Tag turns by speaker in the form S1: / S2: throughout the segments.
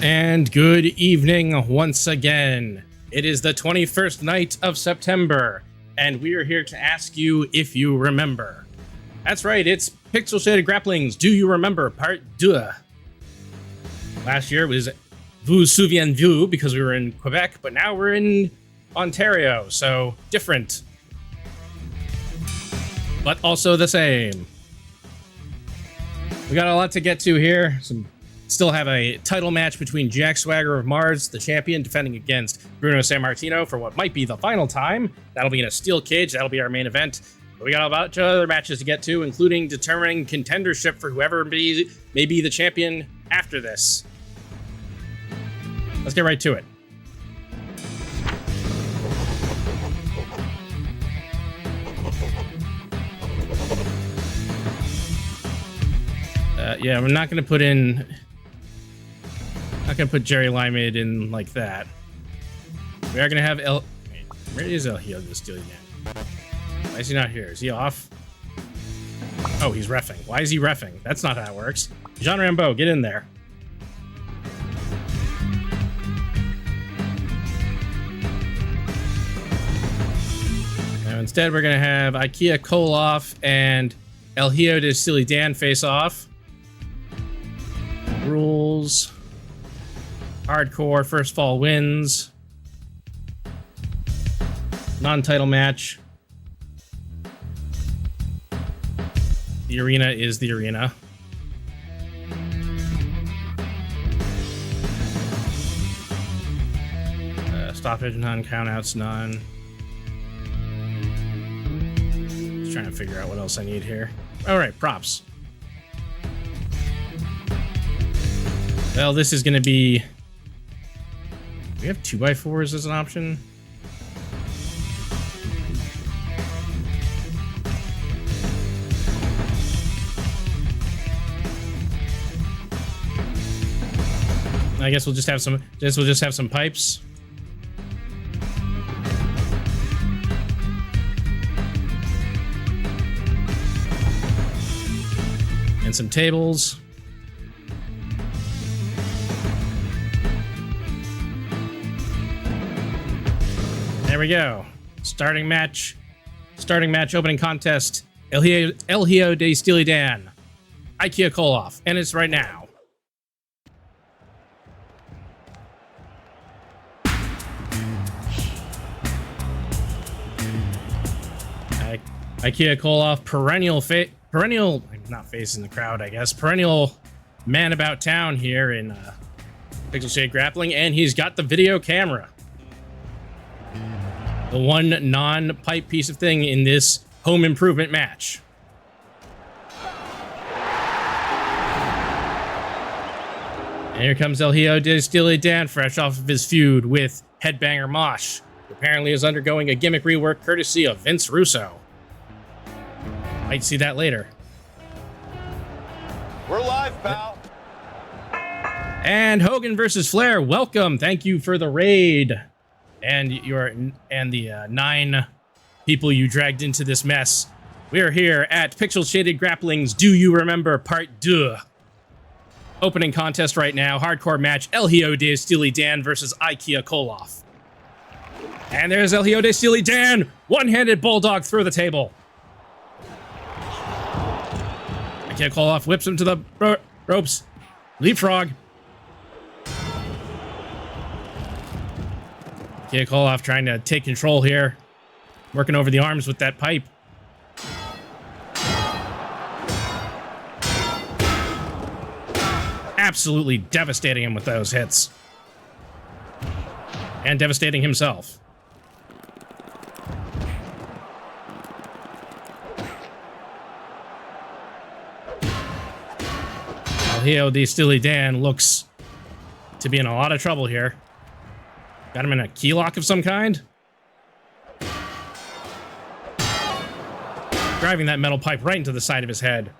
S1: And good evening once again. It is the 21st night of September, and we are here to ask you if you remember. That's right, it's Pixel Shaded Grappling's Do You Remember Part 2. Last year was Vous Souviens-vous because we were in Quebec, but now we're in Ontario, so different. But also the same. We got a lot to get to here. Still have a title match between Jack Swagger of Mars, the champion, defending against Bruno Sammartino for what might be the final time. That'll be in a steel cage. That'll be our main event. But we got a bunch of other matches to get to, including determining contendership for whoever may be the champion after this. Let's get right to it. Yeah, we're not going to put Jerry Limeade in like that. We are going to have Where is El Hijo de Steely Dan? Why is he not here? Is he off? Oh, he's reffing. Why is he reffing? That's not how it works. Jean Rambeau, get in there. Now, instead, we're going to have Ikea Koloff and El Hijo de Steely Dan face off. Rules. Hardcore, first fall wins. Non-title match. The arena is the arena. Stoppage, none. Countouts, none. Just trying to figure out what else I need here. All right, props. Well, this is going to be... Do we have 2x4s as an option? I guess we'll just have some. We'll just have some pipes. And some tables. There we go. Starting match, opening contest. El Hijo de Steely Dan. Ikea Koloff. And it's right now. Ikea Koloff, perennial, not facing the crowd, I guess. Perennial man about town here in Pixel Shade Grappling. And he's got the video camera. The one non-pipe piece of thing in this home improvement match. And here comes El Hijo de Steely Dan, fresh off of his feud with Headbanger Mosh, who apparently is undergoing a gimmick rework courtesy of Vince Russo. Might see that later.
S2: We're live, pal.
S1: And Hogan versus Flair, welcome. Thank you for the raid. And the 9 people you dragged into this mess. We are here at Pixel Shaded Grappling's Do You Remember Part 2. Opening contest right now. Hardcore match. El Hijo de Steely Dan versus Ikea Koloff. And there's El Hijo de Steely Dan. One-handed bulldog through the table. Ikea Koloff whips him to the ropes. Leapfrog. Ikea Koloff trying to take control here. Working over the arms with that pipe. Absolutely devastating him with those hits. And devastating himself. El Hijo de Steely Dan looks to be in a lot of trouble here. Got him in a key lock of some kind. Driving that metal pipe right into the side of his head.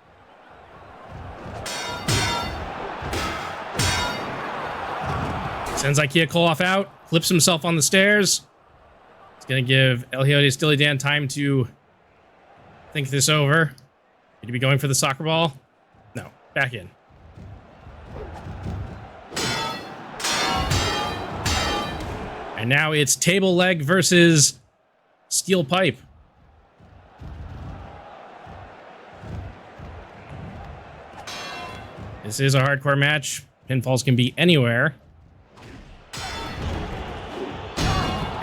S1: Sends Ikea Koloff out. Flips himself on the stairs. It's going to give El Hijo de Steely Dan time to think this over. Need to be going for the soccer ball. No, back in. And now it's table leg versus steel pipe. This is a hardcore match. Pinfalls can be anywhere. And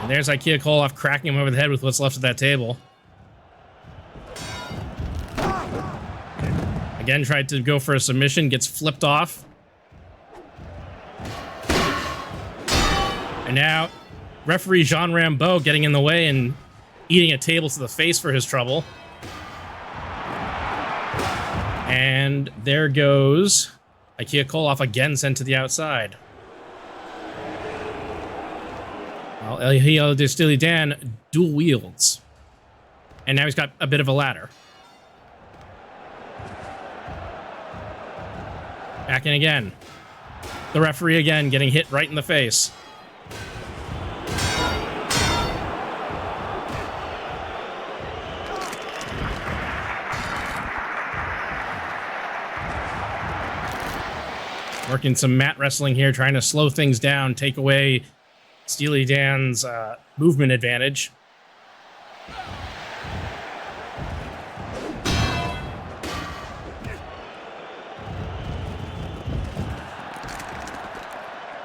S1: there's Ikea Koloff cracking him over the head with what's left of that table. Again, tried to go for a submission, gets flipped off. And now, referee Jean Rambeau getting in the way and eating a table to the face for his trouble. And there goes Ikea Koloff again sent to the outside. Well, Elio de Steely Dan dual wields. And now he's got a bit of a ladder. Back in again. The referee again getting hit right in the face. Working some mat wrestling here, trying to slow things down, take away Steely Dan's movement advantage.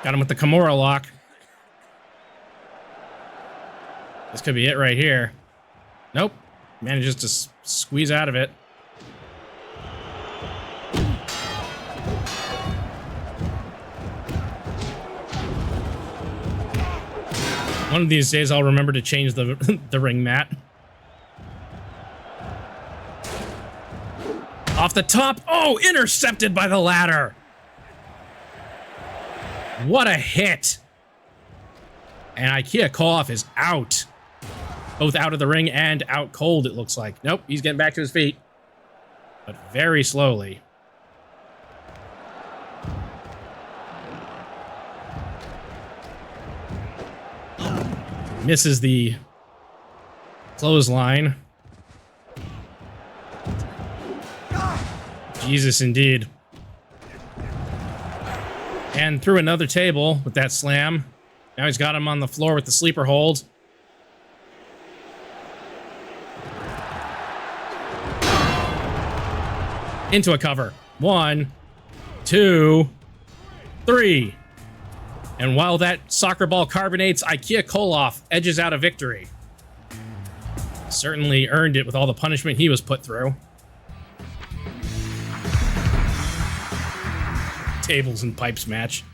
S1: Got him with the Kimura lock. This could be it right here. Nope. Manages to squeeze out of it. One of these days, I'll remember to change the ring mat. Off the top. Oh, intercepted by the ladder. What a hit. And Ikea Koloff is out. Both out of the ring and out cold, it looks like. Nope, he's getting back to his feet. But very slowly. Misses the clothesline. Jesus, indeed. And through another table with that slam. Now he's got him on the floor with the sleeper hold. Into a cover. 1, 2, 3. And while that soccer ball carbonates, Ikea Koloff edges out a victory. Certainly earned it with all the punishment he was put through. Tables and pipes match.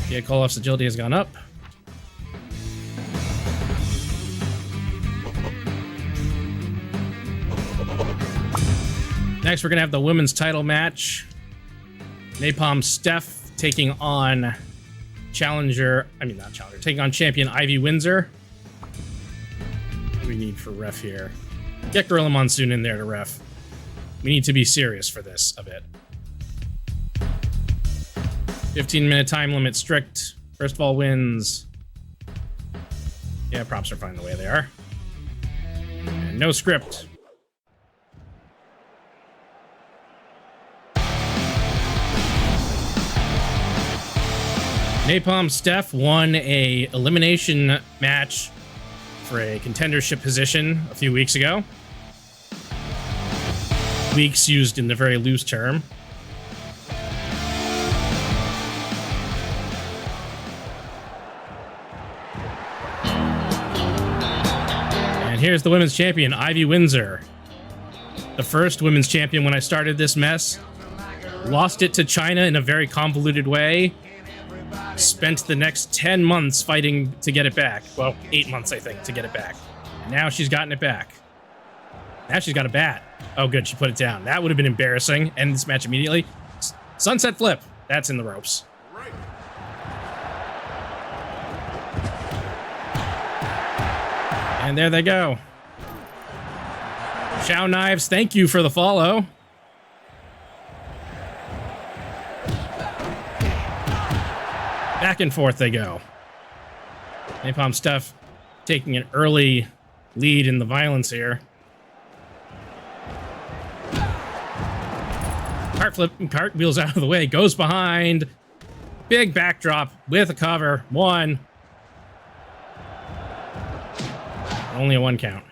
S1: Ikea Koloff's agility has gone up. Next, we're going to have the women's title match. Napalm Steph taking on taking on champion Ivy Windsor. What do we need for ref here? Get Gorilla Monsoon in there to ref. We need to be serious for this a bit. 15-minute time limit strict. First of all wins. Yeah, props are fine the way they are. And no script. Napalm Steph won a elimination match for a contendership position a few weeks ago. Weeks used in the very loose term. And here's the women's champion, Ivy Windsor. The first women's champion when I started this mess. Lost it to China in a very convoluted way. Spent the next 10 months fighting to get it back. Well, 8 months, I think, to get it back. Now she's gotten it back. Now she's got a bat. Oh, good, she put it down. That would have been embarrassing. End this match immediately. Sunset flip. That's in the ropes. And there they go. Shao Knives, thank you for the follow. Back and forth they go. Napalm Steph taking an early lead in the violence here. Cart wheels out of the way, goes behind. Big backdrop with a cover. 1. Only a 1 count.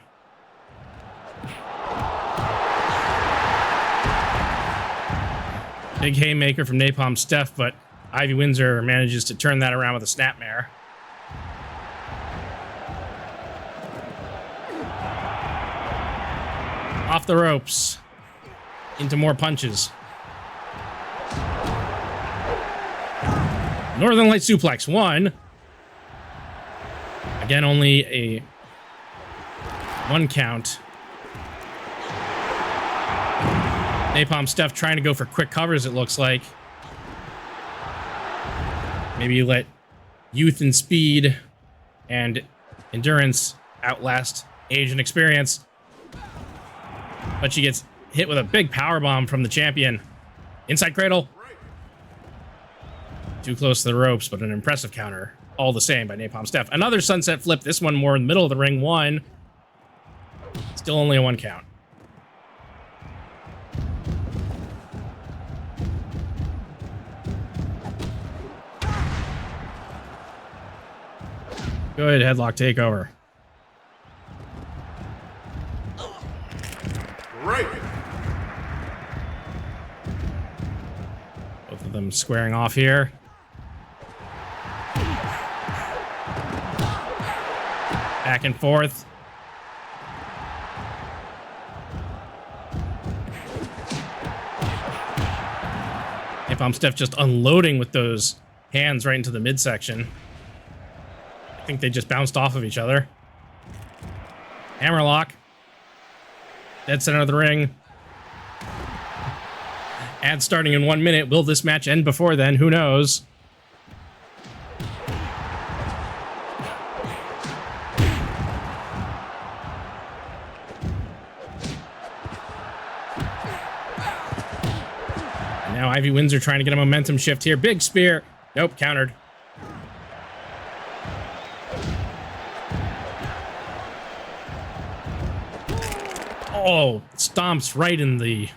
S1: Big haymaker from Napalm Steph, but Ivy Windsor manages to turn that around with a snapmare. Off the ropes. Into more punches. Northern Light Suplex. 1. Again, only a 1 count. Napalm Steph trying to go for quick covers, it looks like. Maybe let youth and speed and endurance outlast age and experience. But she gets hit with a big powerbomb from the champion. Inside cradle. Too close to the ropes, but an impressive counter. All the same by Napalm Steph. Another sunset flip, this one more in the middle of the ring. 1. Still only a 1 count. Good headlock takeover.
S2: Right.
S1: Both of them squaring off here. Back and forth. Napalm Steph just unloading with those hands right into the midsection. I think they just bounced off of each other. Hammerlock. Dead center of the ring. Ad starting in 1 minute. Will this match end before then? Who knows? And now Ivy Windsor trying to get a momentum shift here. Big spear. Nope, countered. Oh, stomps right in the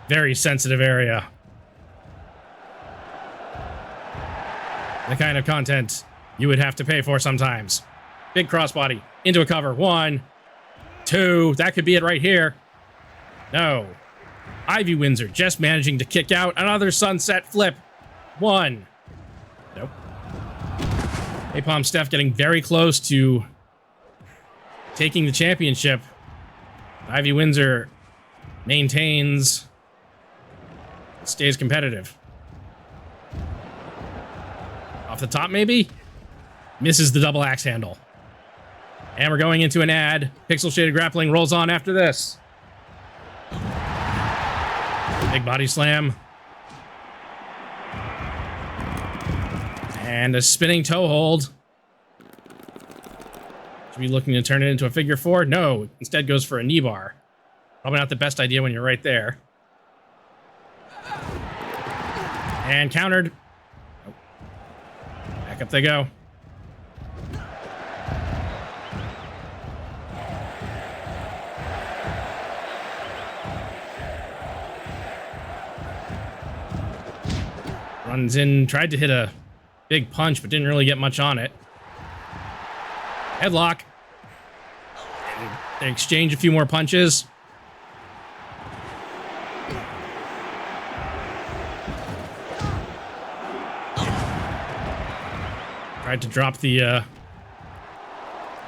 S1: very sensitive area. The kind of content you would have to pay for sometimes. Big crossbody into a cover. 1, 2. That could be it right here. No. Ivy Windsor just managing to kick out. Another sunset flip. 1. Nope. Napalm Steph getting very close to taking the championship. Ivy Windsor maintains, stays competitive. Off the top, maybe? Misses the double axe handle. And we're going into an ad. Pixel Shaded Grappling rolls on after this. Big body slam. And a spinning toe hold. Should be looking to turn it into a figure 4? No, instead goes for a knee bar. Probably not the best idea when you're right there. And countered. Oh. Back up they go. Runs in, tried to hit a big punch, but didn't really get much on it. Headlock. They exchange a few more punches. Tried to drop the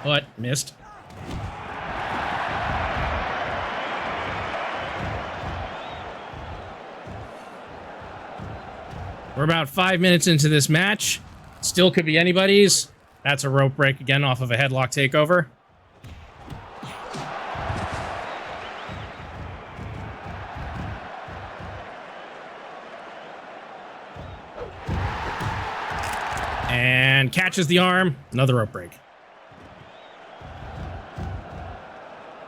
S1: but missed. We're about 5 minutes into this match. Still could be anybody's. That's a rope break again off of a headlock takeover. And catches the arm. Another rope break.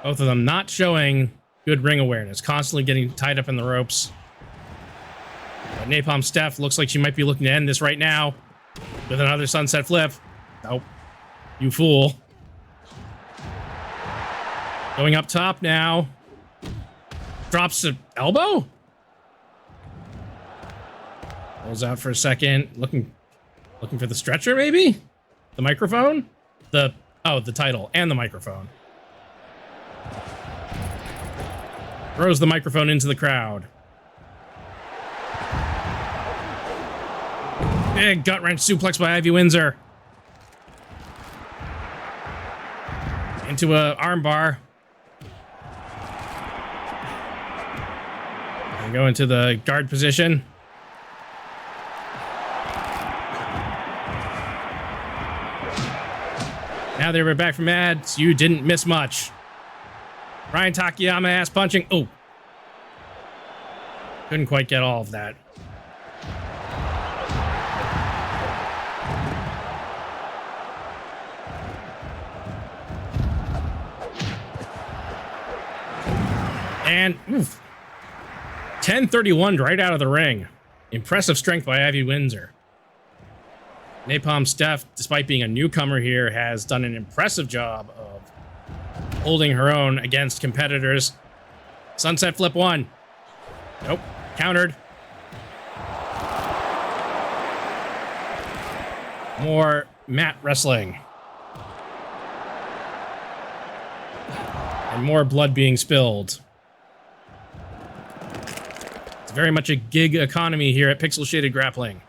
S1: Both of them not showing good ring awareness. Constantly getting tied up in the ropes. But Napalm Steph looks like she might be looking to end this right now. With another sunset flip. Nope. You fool. Going up top now. Drops the elbow? Pulls out for a second. Looking Looking for the stretcher, maybe? The microphone? The title and the microphone. Throws the microphone into the crowd. Big gut wrench suplex by Ivy Windsor. Into a armbar. And go into the guard position. Now they were back from ads. You didn't miss much. Ryan Takayama ass punching. Oh. Couldn't quite get all of that. And oof. 10:31 right out of the ring. Impressive strength by Ivy Windsor. Napalm Steph, despite being a newcomer here, has done an impressive job of holding her own against competitors. Sunset flip one. Nope. Countered. More mat wrestling. And more blood being spilled. It's very much a gig economy here at Pixel Shaded Grappling.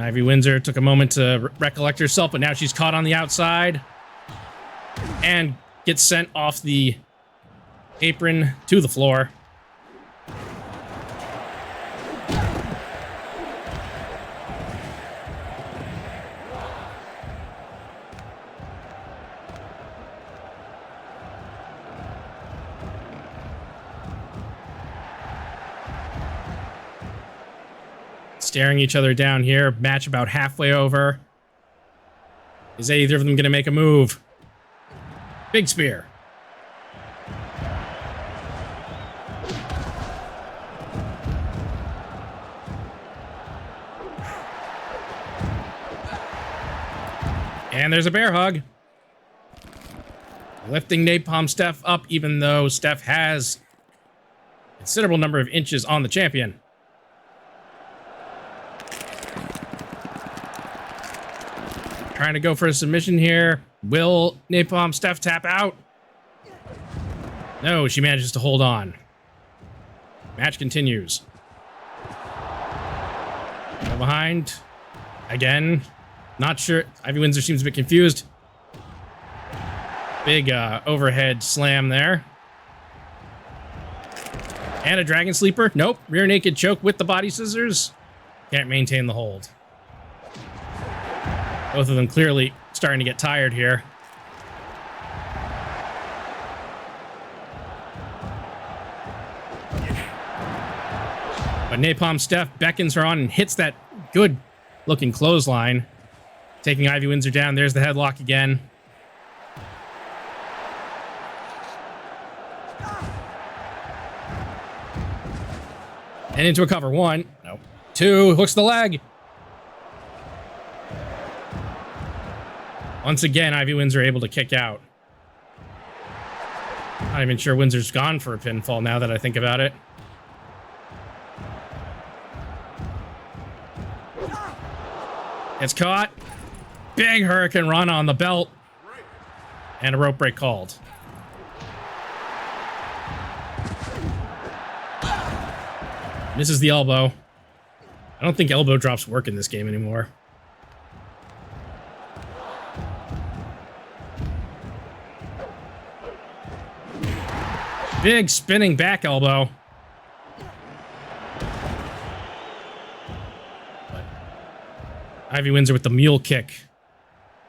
S1: Ivy Windsor took a moment to recollect herself, but now she's caught on the outside and gets sent off the apron to the floor. Staring each other down here. Match about halfway over. Is either of them going to make a move? Big spear. And there's a bear hug. Lifting Napalm Steph up, even though Steph has a considerable number of inches on the champion. Trying to go for a submission here. Will Napalm Steph tap out? No, she manages to hold on. Match continues. Go behind. Again. Not sure. Ivy Windsor seems a bit confused. Big overhead slam there. And a dragon sleeper. Nope. Rear naked choke with the body scissors. Can't maintain the hold. Both of them clearly starting to get tired here. But Napalm Steph beckons her on and hits that good-looking clothesline. Taking Ivy Windsor down. There's the headlock again. And into a cover. One. Nope. Two. Hooks the leg. Once again, Ivy Windsor able to kick out. Not even sure Windsor's gone for a pinfall now that I think about it. It's caught. Big Hurricane Run on the belt. And a rope break called. Misses the elbow. I don't think elbow drops work in this game anymore. Big spinning back elbow. But Ivy Windsor with the mule kick.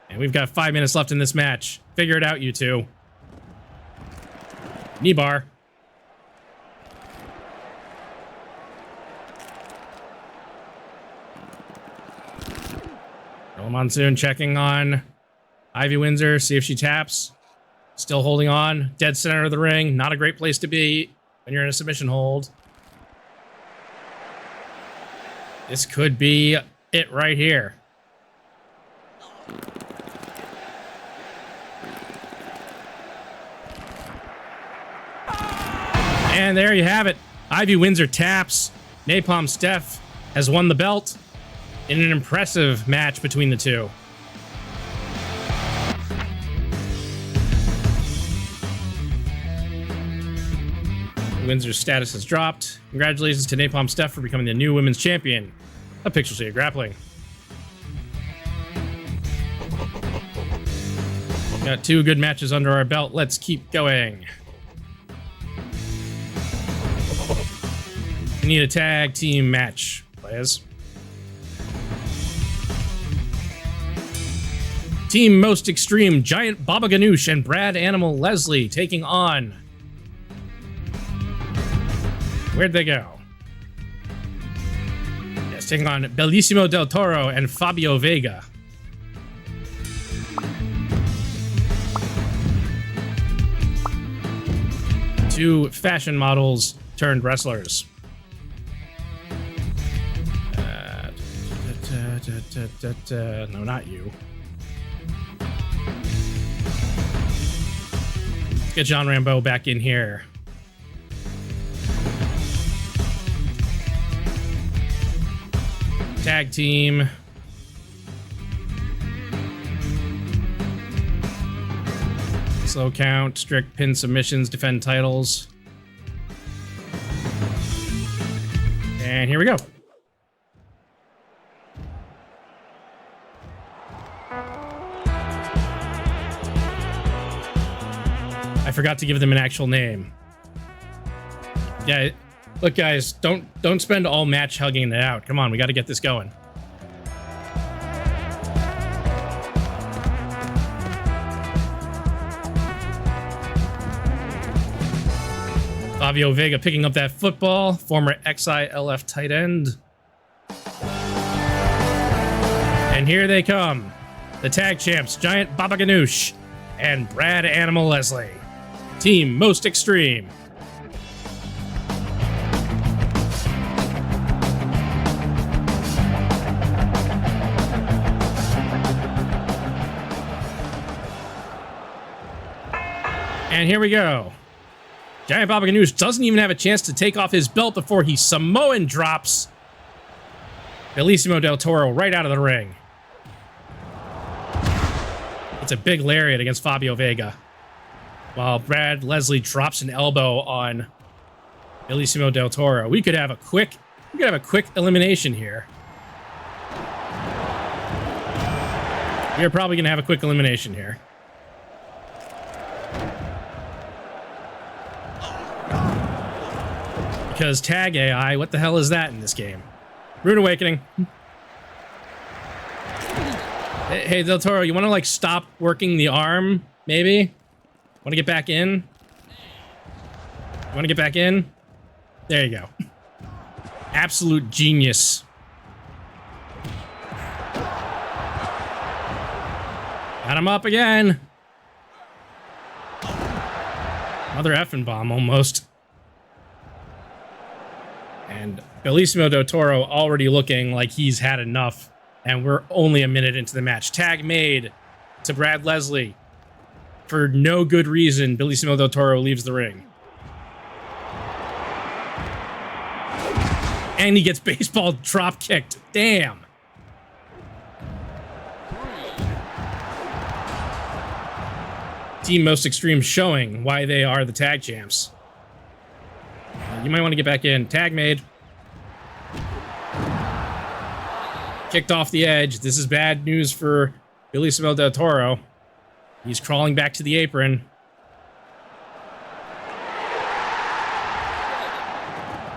S1: And we've got 5 minutes left in this match. Figure it out, you two. Knee bar. Roll Monsoon checking on Ivy Windsor. See if she taps. Still holding on. Dead center of the ring. Not a great place to be when you're in a submission hold. This could be it right here. And there you have it. Ivy Windsor taps. Napalm Steph has won the belt in an impressive match between the two. Windsor's status has dropped. Congratulations to Napalm Steph for becoming the new women's champion of Pixel Shade Grappling. Got 2 good matches under our belt. Let's keep going. We need a tag team match, players. Team Most Extreme, Giant Baba Ganoush and Brad Animal Leslie taking on... Where'd they go? Yes, taking on Bellissimo del Toro and Fabio Vega. Two fashion models turned wrestlers. No, not you. Let's get John Rambo back in here. Tag team. Slow count, strict pin submissions, defend titles. And here we go. I forgot to give them an actual name. Yeah, look guys, don't spend all match hugging it out. Come on, we got to get this going. Fabio Vega picking up that football, former XILF tight end. And here they come. The tag champs, Giant Baba Ganoush and Brad Animal Leslie. Team Most Extreme. And here we go. Giant Baba Ganoush doesn't even have a chance to take off his belt before he Samoan drops Bellissimo del Toro right out of the ring. It's a big lariat against Fabio Vega. While Brad Leslie drops an elbow on Bellissimo del Toro. We could have a quick elimination here. We're probably gonna have a quick elimination here. Because tag AI, what the hell is that in this game? Rude Awakening. Hey, Del Toro, you want to like stop working the arm, maybe? Want to get back in? You want to get back in? There you go. Absolute genius. Got him up again. Another effing bomb, almost. And Bellissimo del Toro already looking like he's had enough. And we're only a minute into the match. Tag made to Brad Leslie. For no good reason, Bellissimo del Toro leaves the ring. And he gets baseball drop kicked. Damn. Team Most Extreme showing why they are the tag champs. You might want to get back in. Tag made. Kicked off the edge. This is bad news for Bellissimo del Toro. He's crawling back to the apron.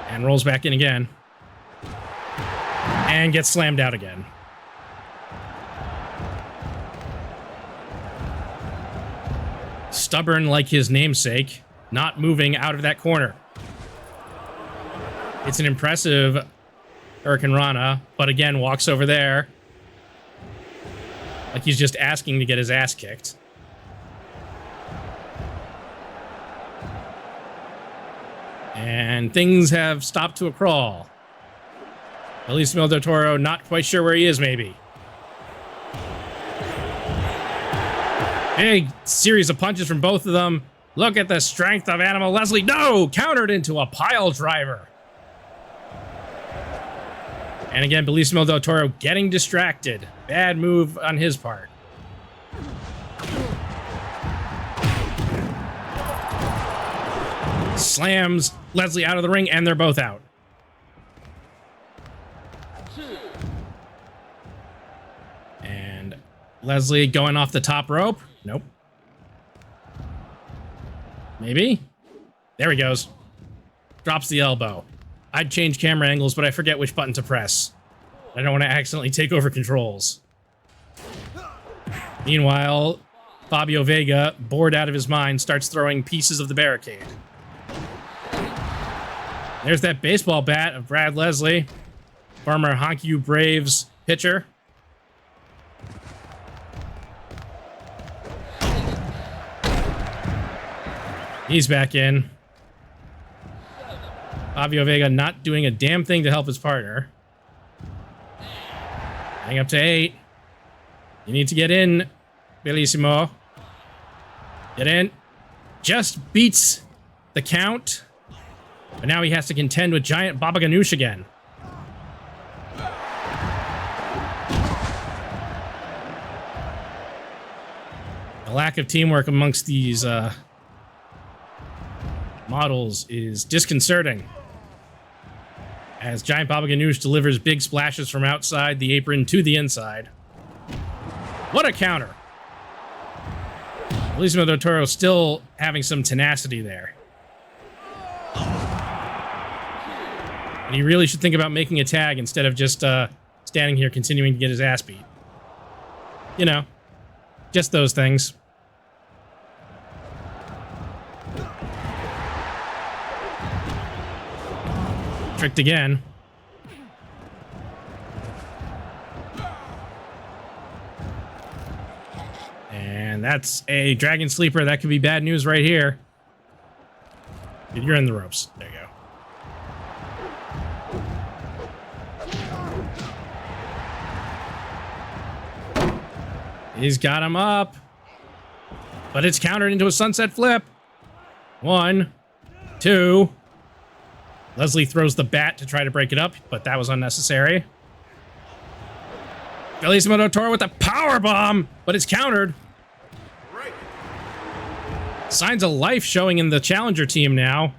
S1: And rolls back in again. And gets slammed out again. Stubborn like his namesake, not moving out of that corner. It's an impressive Hurricane Rana, but again walks over there. Like he's just asking to get his ass kicked. And things have stopped to a crawl. Bellissimo del Toro not quite sure where he is, maybe. Big series of punches from both of them. Look at the strength of Animal Leslie. No! Countered into a pile driver. And again, Bellissimo del Toro getting distracted. Bad move on his part. Slams Leslie out of the ring, and they're both out. And Leslie going off the top rope. Nope. Maybe? There he goes. Drops the elbow. I'd change camera angles, but I forget which button to press. I don't want to accidentally take over controls. Meanwhile, Fabio Vega, bored out of his mind, starts throwing pieces of the barricade. There's that baseball bat of Brad Leslie, former Honky U Braves pitcher. He's back in. Fabio Vega not doing a damn thing to help his partner. Hang up to 8. You need to get in, Bellissimo. Get in. Just beats the count. But now he has to contend with giant Baba Ganoush again. The lack of teamwork amongst these models is disconcerting. As giant Baba Ganoush delivers big splashes from outside the apron to the inside. What a counter. Bellissimo del Toro still having some tenacity there. And he really should think about making a tag instead of just standing here continuing to get his ass beat. You know, just those things. Tricked again. And that's a Dragon Sleeper. That could be bad news right here. You're in the ropes. There you go. He's got him up. But it's countered into a sunset flip. 1, 2. Leslie throws the bat to try to break it up, but that was unnecessary. Bellissimo del Toro with a power bomb, but it's countered. Signs of life showing in the challenger team now.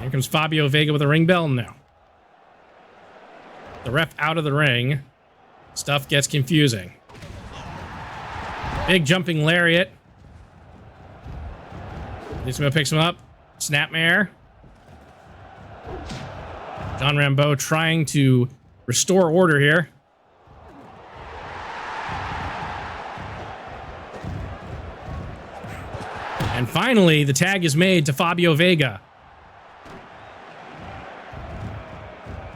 S1: Here comes Fabio Vega with a ring bell now. The ref out of the ring. Stuff gets confusing. Big jumping lariat. Bellissimo picks him up. Snapmare. John Rambeau trying to restore order here. And finally, the tag is made to Fabio Vega.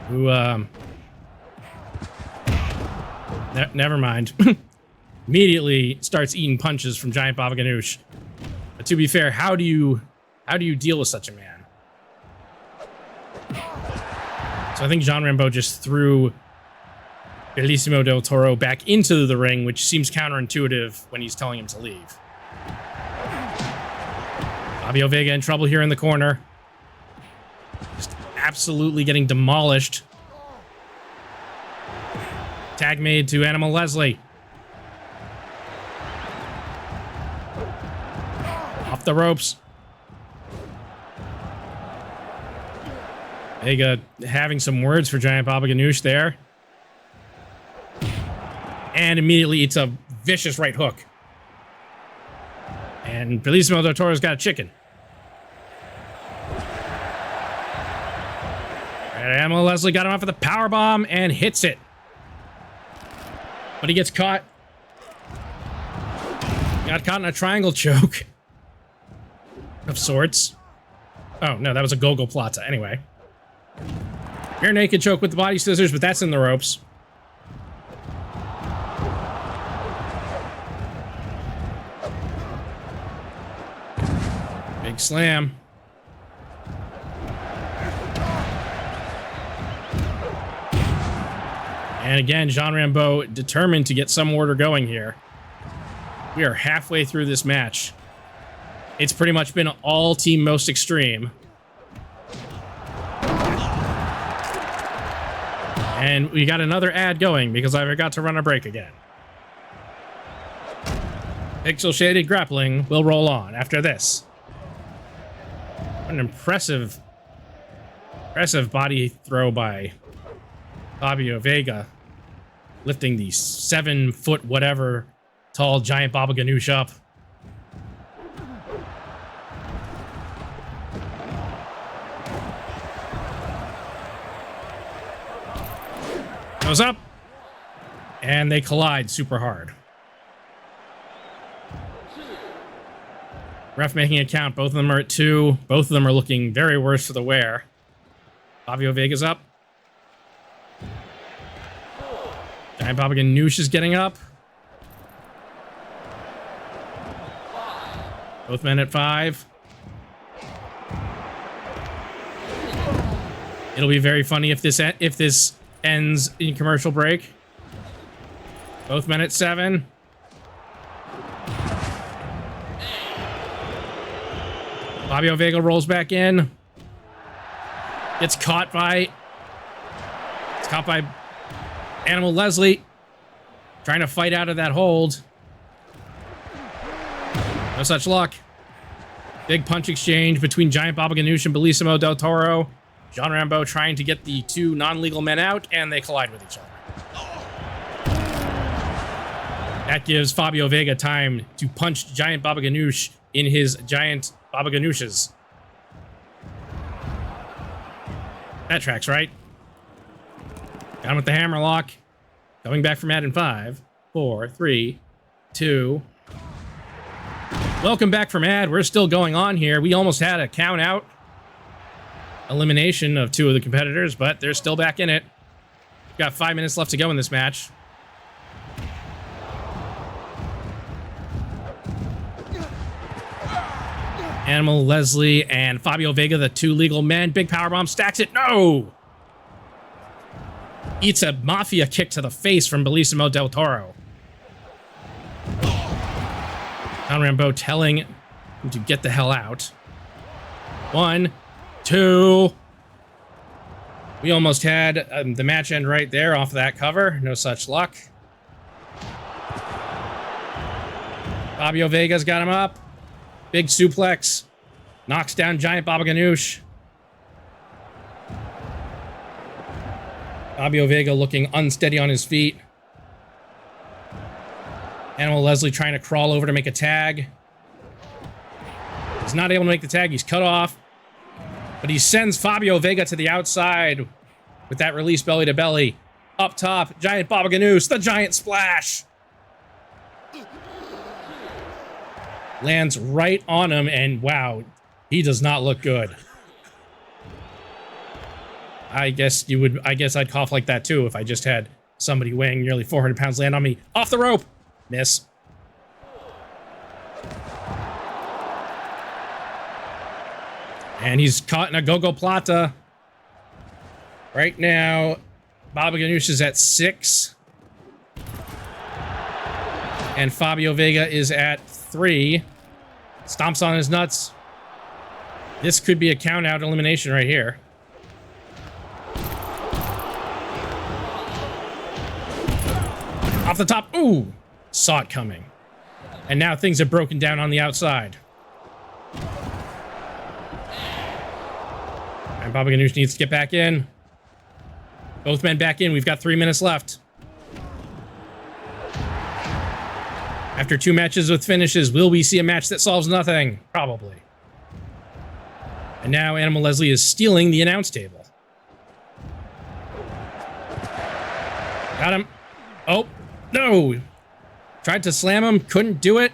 S1: Who, never mind. Immediately starts eating punches from giant Baba Ganoush. But to be fair, how do you deal with such a man? So I think John Rambeau just threw Bellissimo del Toro back into the ring, which seems counterintuitive when he's telling him to leave. Fabio Vega in trouble here in the corner. Just absolutely getting demolished. Tag made to Animal Leslie. Off the ropes. Vega having some words for giant Baba Ganoush there. And immediately eats a vicious right hook. And Bellissimo del Toro's got a chicken. And Animal Leslie got him off with a powerbomb and hits it. But he gets caught. Got caught in a triangle choke. Of sorts. Oh, no, that was a Gogo Plata. Anyway. Rear naked choke with the body scissors, but that's in the ropes. Big slam. And again, Jean Rambeau determined to get some order going here. We are halfway through this match. It's pretty much been all team most extreme. And we got another ad going because I forgot to run a break again. Pixel shaded grappling will roll on after this. An impressive body throw by Fabio Vega, lifting the 7-foot whatever tall giant Baba Ganoush up. Goes up, and they collide super hard. Ref making a count. Both of them are at 2. Both of them are looking very worse for the wear. Fabio Vega's up. Giant Baba Ganoush is getting up. Both men at 5. It'll be very funny if this ends in commercial break. Both men at 7. Fabio Vega rolls back in. Gets caught by Animal Leslie. Trying to fight out of that hold. No such luck. Big punch exchange between Giant Baba Ganoush and Bellissimo del Toro. Jean Rambeau trying to get the 2 non-legal men out, and they collide with each other. That gives Fabio Vega time to punch Giant Baba Ganoush in his giant Baba Ganoushes. That tracks, right? Down with the hammerlock. Coming back from ad in 5, 4, 3, 2. Welcome back from ad. We're still going on here. We almost had a count out elimination of 2 of the competitors, but they're still back in it. We've got 5 minutes left to go in this match. Animal Leslie and Fabio Vega, the 2 legal men. Big powerbomb, stacks it. No! Eats a mafia kick to the face from Bellissimo del Toro. Jean Rambeau telling him to get the hell out. 1, 2. We almost had the match end right there off that cover. No such luck. Fabio Vega's got him up. Big suplex. Knocks down Giant Baba Ganoush. Fabio Vega looking unsteady on his feet. Animal Leslie trying to crawl over to make a tag. He's not able to make the tag. He's cut off. But he sends Fabio Vega to the outside with that release belly to belly. Up top, Giant Baba Ganoush, the giant splash. Lands right on him, and wow, he does not look good. I guess I'd cough like that too if I just had somebody weighing nearly 400 pounds land on me. Off the rope. Miss. And he's caught in a go-go plata. Right now, Baba Ganoush is at 6. And Fabio Vega is at 3. Stomps on his nuts. This could be a count-out elimination right here. Off the top. Ooh! Saw it coming. And now things have broken down on the outside. And Baba Ganoush needs to get back in. Both men back in. We've got 3 minutes left. After 2 matches with finishes, will we see a match that solves nothing? Probably. And now Animal Leslie is stealing the announce table. Got him. Oh, no. Tried to slam him. Couldn't do it.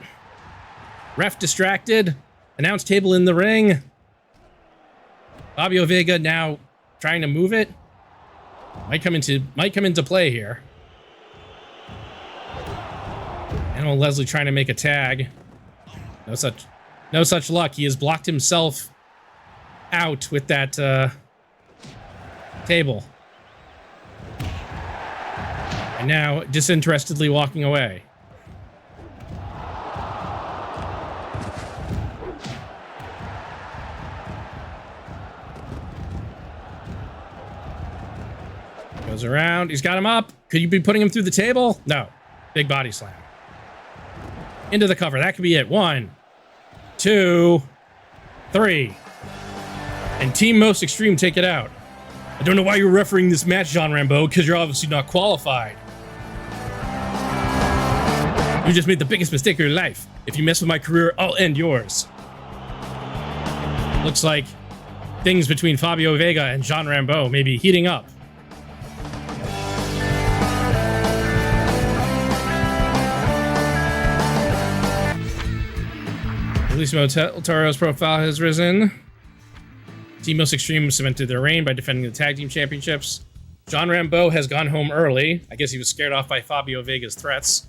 S1: Ref distracted. Announce table in the ring. Fabio Vega now trying to move it. Might come into play here. Animal Leslie trying to make a tag. No such luck. He has blocked himself out with that table. And now disinterestedly walking away. Goes around. He's got him up. Could you be putting him through the table? No. Big body slam. Into the cover. That could be it. 1, 2, 3. And Team Most Extreme take it out. I don't know why you're refereeing this match, Jean Rambeau, because you're obviously not qualified. You just made the biggest mistake of your life. If you mess with my career, I'll end yours. Looks like things between Fabio Vega and Jean Rambeau may be heating up. Bellissimo Toro's profile has risen. Team Most Extreme cemented their reign by defending the tag team championships. Jean Rambeau has gone home early. I guess he was scared off by Fabio Vega's threats.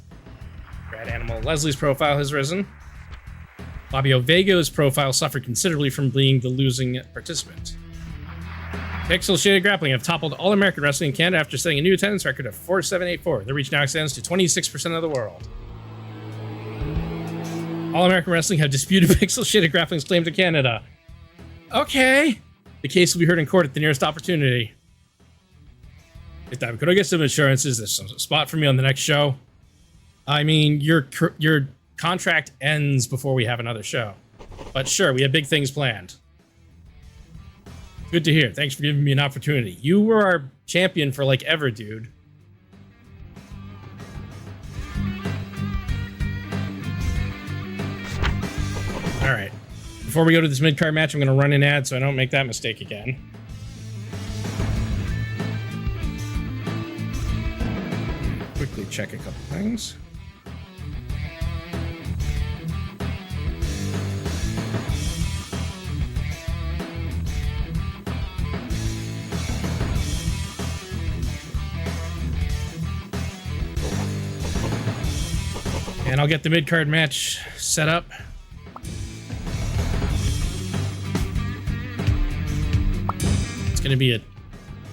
S1: Rad Animal Leslie's profile has risen. Fabio Vega's profile suffered considerably from being the losing participant. Pixel Shaded Grappling have toppled All American Wrestling in Canada after setting a new attendance record of 4784. Their reach now extends to 26% of the world. All American Wrestling have disputed Pixel Shaded Grappling's claim to Canada. Okay. The case will be heard in court at the nearest opportunity. Could I get some insurances? There's some spot for me on the next show. I mean, your contract ends before we have another show. But sure, we have big things planned. Good to hear. Thanks for giving me an opportunity. You were our champion for like ever, dude. All right. Before we go to this mid-card match, I'm going to run an ad so I don't make that mistake again. Quickly check a couple things. And I'll get the mid-card match set up. It's going to be an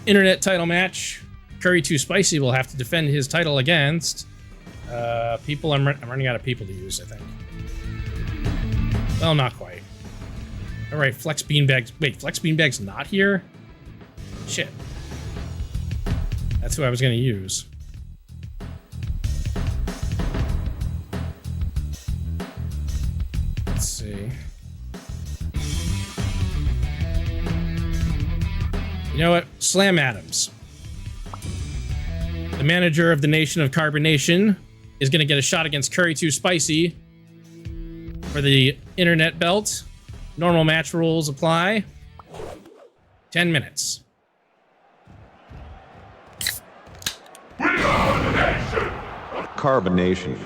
S1: internet title match. Curry Too Spicy will have to defend his title against people. I'm running out of people to use, I think. Well, not quite. All right, Flex Beanbags. Wait, Flex Beanbags not here? Shit. That's who I was going to use. Let's see. You know what? Slam Adams, the manager of the Nation of Carbonation, is going to get a shot against Curry Too Spicy for the internet belt. Normal match rules apply. 10 minutes.
S2: Carbonation.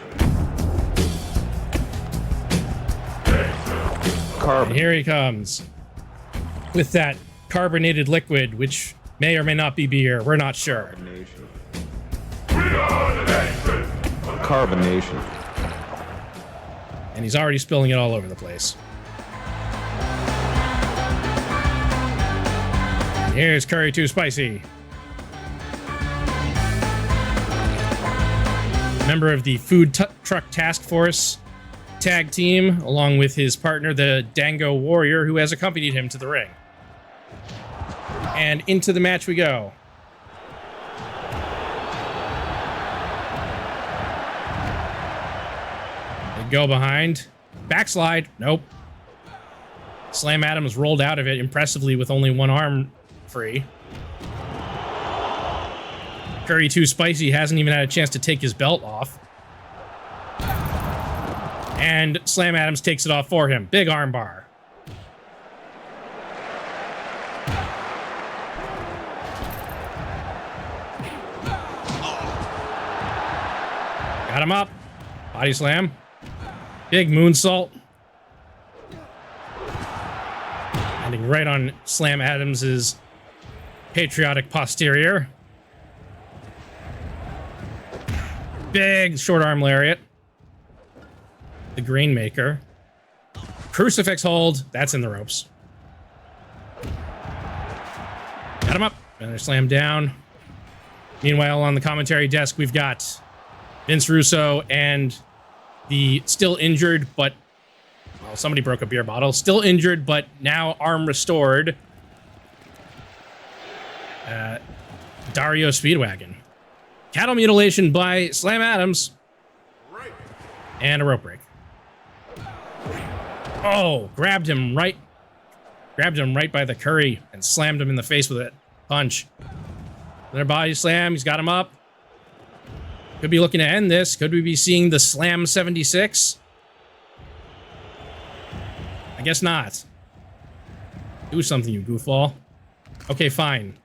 S1: And here he comes with that carbonated liquid, which may or may not be beer. We're not sure.
S2: Carbonation.
S1: And he's already spilling it all over the place. And here's Curry Too Spicy. Member of the Food Truck Task Force tag team, along with his partner, the Dango Warrior, who has accompanied him to the ring. And into the match we go. They go behind. Backslide. Nope. Slam Adams rolled out of it impressively with only one arm free. Curry Too Spicy hasn't even had a chance to take his belt off. And Slam Adams takes it off for him. Big arm bar. Got him up. Body slam. Big moonsault. Landing right on Slam Adams's patriotic posterior. Big short arm lariat. The Grainmaker. Crucifix hold. That's in the ropes. Got him up. And slam down. Meanwhile, on the commentary desk, we've got Vince Russo and the still injured, but well, somebody broke a beer bottle. Still injured, but now arm restored. Dario Speedwagon. Cattle mutilation by Slam Adams. And a rope break. Oh, grabbed him right by the curry and slammed him in the face with a punch. Another body slam. He's got him up. Could be looking to end this. Could we be seeing the Slam 76? I guess not. Do something, you goofball. Okay, fine.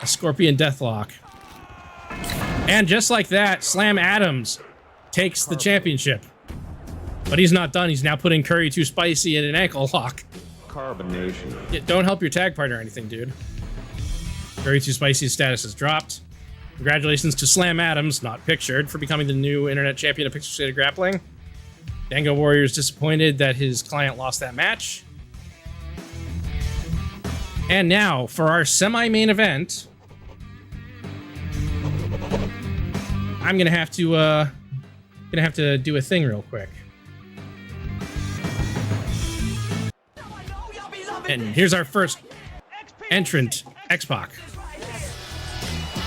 S1: A Scorpion Deathlock. And just like that, Slam Adams takes the championship. But he's not done. He's now putting Curry Too Spicy in an ankle lock.
S2: Carbonation.
S1: Yeah, don't help your tag partner or anything, dude. Curry Too Spicy's status has dropped. Congratulations to Slam Adams, not pictured, for becoming the new internet champion of Pixel Grappling. Dango Warrior is disappointed that his client lost that match. And now, for our semi-main event, I'm gonna have to do a thing real quick. And here's our first entrant, X-Pac.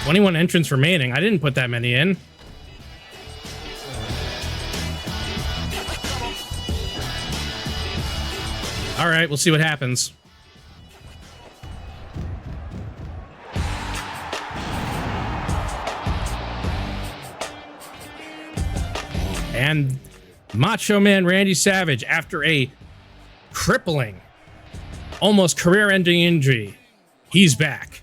S1: 21 entrants remaining. I didn't put that many in. All right, we'll see what happens. And Macho Man Randy Savage, after a crippling, almost career-ending injury, he's back.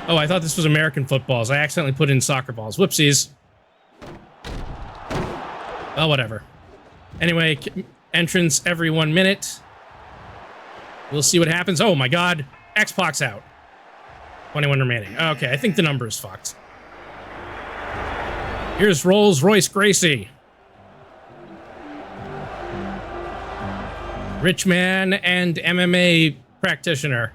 S1: Oh, I thought this was American footballs. I accidentally put in soccer balls. Whoopsies. Oh, whatever. Anyway, entrance every 1 minute. We'll see what happens. Oh my god. X-Pac's out. 21 remaining. Okay, I think the number is fucked. Here's Rolls-Royce Gracie. Rich man and MMA practitioner.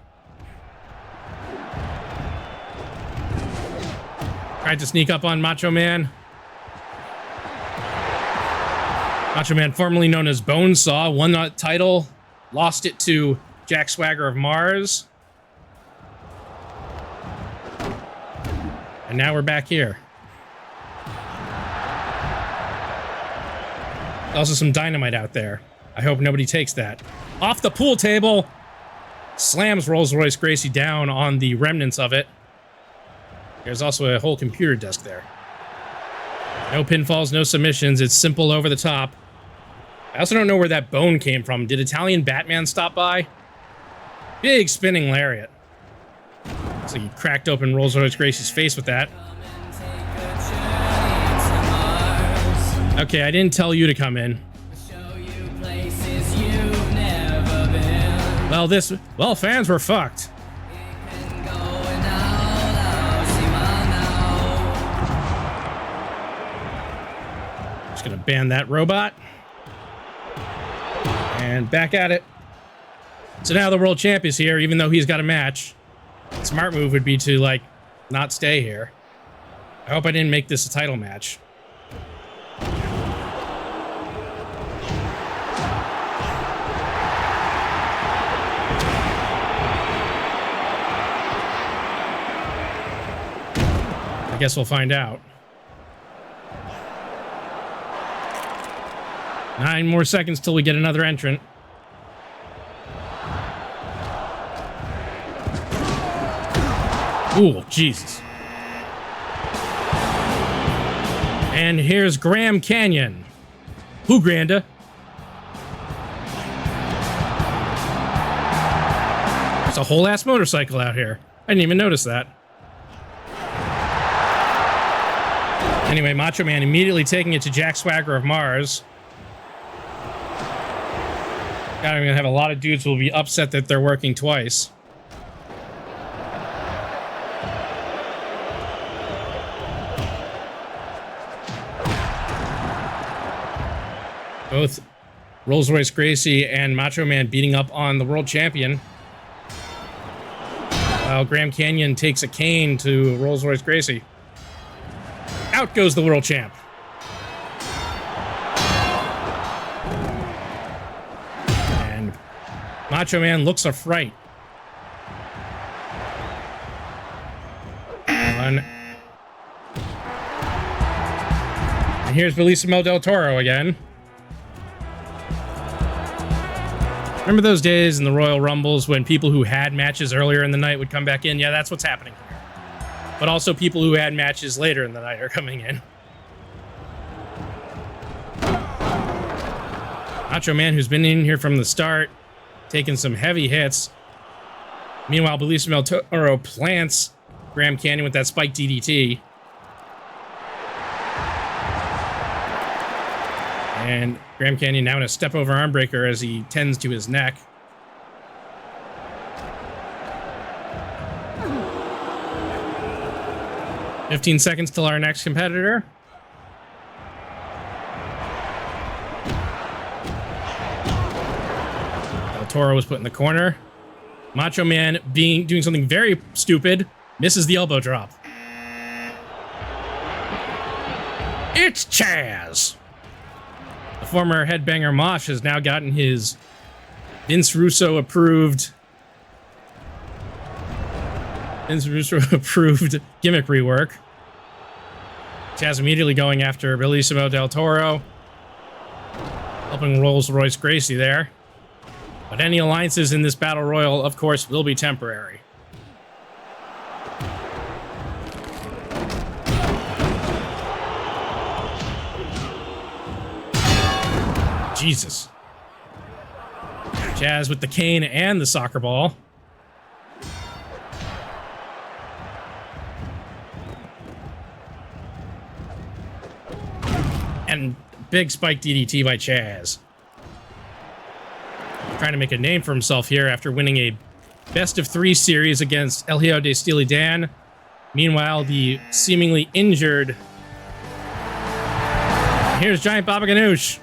S1: Tried to sneak up on Macho Man. Macho Man, formerly known as Bonesaw, won that title, lost it to Jack Swagger of Mars. And now we're back here. Also some dynamite out there. I hope nobody takes that. Off the pool table, slams Rolls-Royce Gracie down on the remnants of it. There's also a whole computer desk there. No pinfalls, no submissions. It's simple over the top. I also don't know where that bone came from. Did Italian Batman stop by? Big spinning lariat. Looks like he cracked open Rolls-Royce Gracie's face with that. Okay, I didn't tell you to come in. Well, fans were fucked. Just gonna ban that robot. And back at it. So now the world champ is here, even though he's got a match. Smart move would be to, like, not stay here. I hope I didn't make this a title match. I guess we'll find out. 9 more seconds till we get another entrant. Ooh, Jesus. And here's Graham Canyon. Who, Granda? There's a whole ass motorcycle out here. I didn't even notice that. Anyway, Macho Man immediately taking it to Jack Swagger of Mars. God, I'm gonna have a lot of dudes who will be upset that they're working twice. Rolls Royce Gracie and Macho Man beating up on the world champion. While Graham Canyon takes a cane to Rolls Royce Gracie. Out goes the world champ. And Macho Man looks a fright. And here's Bellissimo del Toro again. Remember those days in the Royal Rumbles when people who had matches earlier in the night would come back in? Yeah, that's what's happening here. But also people who had matches later in the night are coming in. Macho Man, who's been in here from the start, taking some heavy hits. Meanwhile, Bellissimo del Toro plants Graham Canyon with that spiked DDT. And Graham Canyon now in a step over arm breaker as he tends to his neck. "15 seconds till our next competitor. Del Toro was put in the corner. Macho Man doing something very stupid, misses the elbow drop. It's Chaz. The former headbanger Mosh has now gotten his Vince Russo approved gimmick rework. Chaz immediately going after Bellissimo del Toro, helping Rolls Royce Gracie there. But any alliances in this battle royal, of course, will be temporary. Jesus. Chaz with the cane and the soccer ball. And big spike DDT by Chaz. Trying to make a name for himself here after winning a best-of-3 series against El Hijo de Steely Dan. Meanwhile, the seemingly injured... Here's Giant Baba Ganoush.